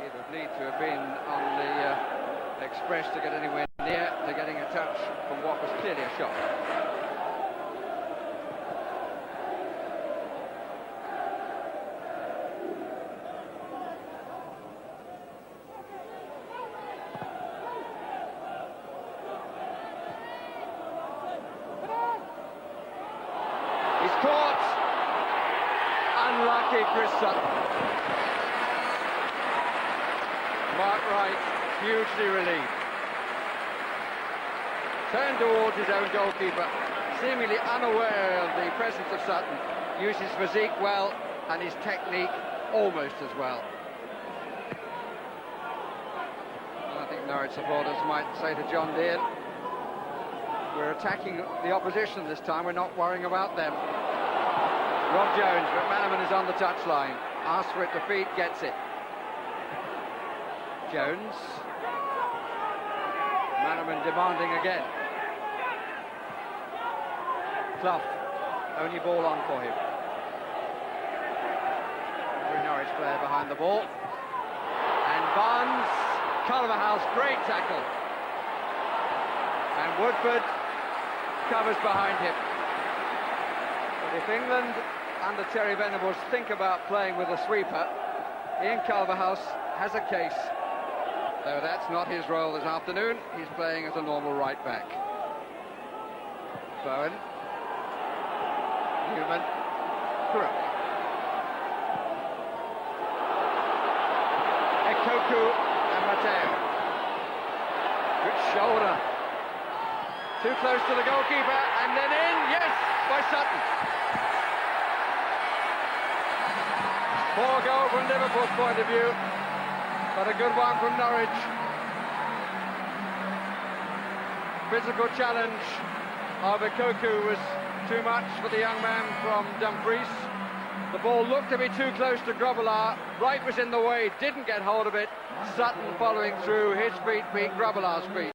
He would need to have been on the express to get anywhere near to getting a touch from what was clearly a shot. He's caught. Unlucky Chris Sutton. Mark Wright hugely relieved. Turned towards his own goalkeeper, seemingly unaware of the presence of Sutton. Used his physique well and his technique almost as well. And I think Norwich supporters might say to John Dean, we're attacking the opposition this time, we're not worrying about them. Rob Jones, McManaman is on the touchline. Asks for it to feed, gets it. Jones. McManaman demanding again. Clough, only ball on for him. Every Norwich player behind the ball. And Barnes, Culverhouse, great tackle. And Woodford covers behind him. But if England under Terry Venables think about playing with a sweeper, Ian Culverhouse has a case. Though that's not his role this afternoon, he's playing as a normal right back. Bowen. Newman. Crook. Ekoku and tail. Good shoulder. Too close to the goalkeeper, and then in, yes, by Sutton. Poor goal from Liverpool's point of view, but a good one from Norwich. Physical challenge of Ikoku was too much for the young man from Dumfries. The ball looked to be too close to Grobbelaar. Wright was in the way, didn't get hold of it. Sutton following through, his feet beat Grobbelaar's feet.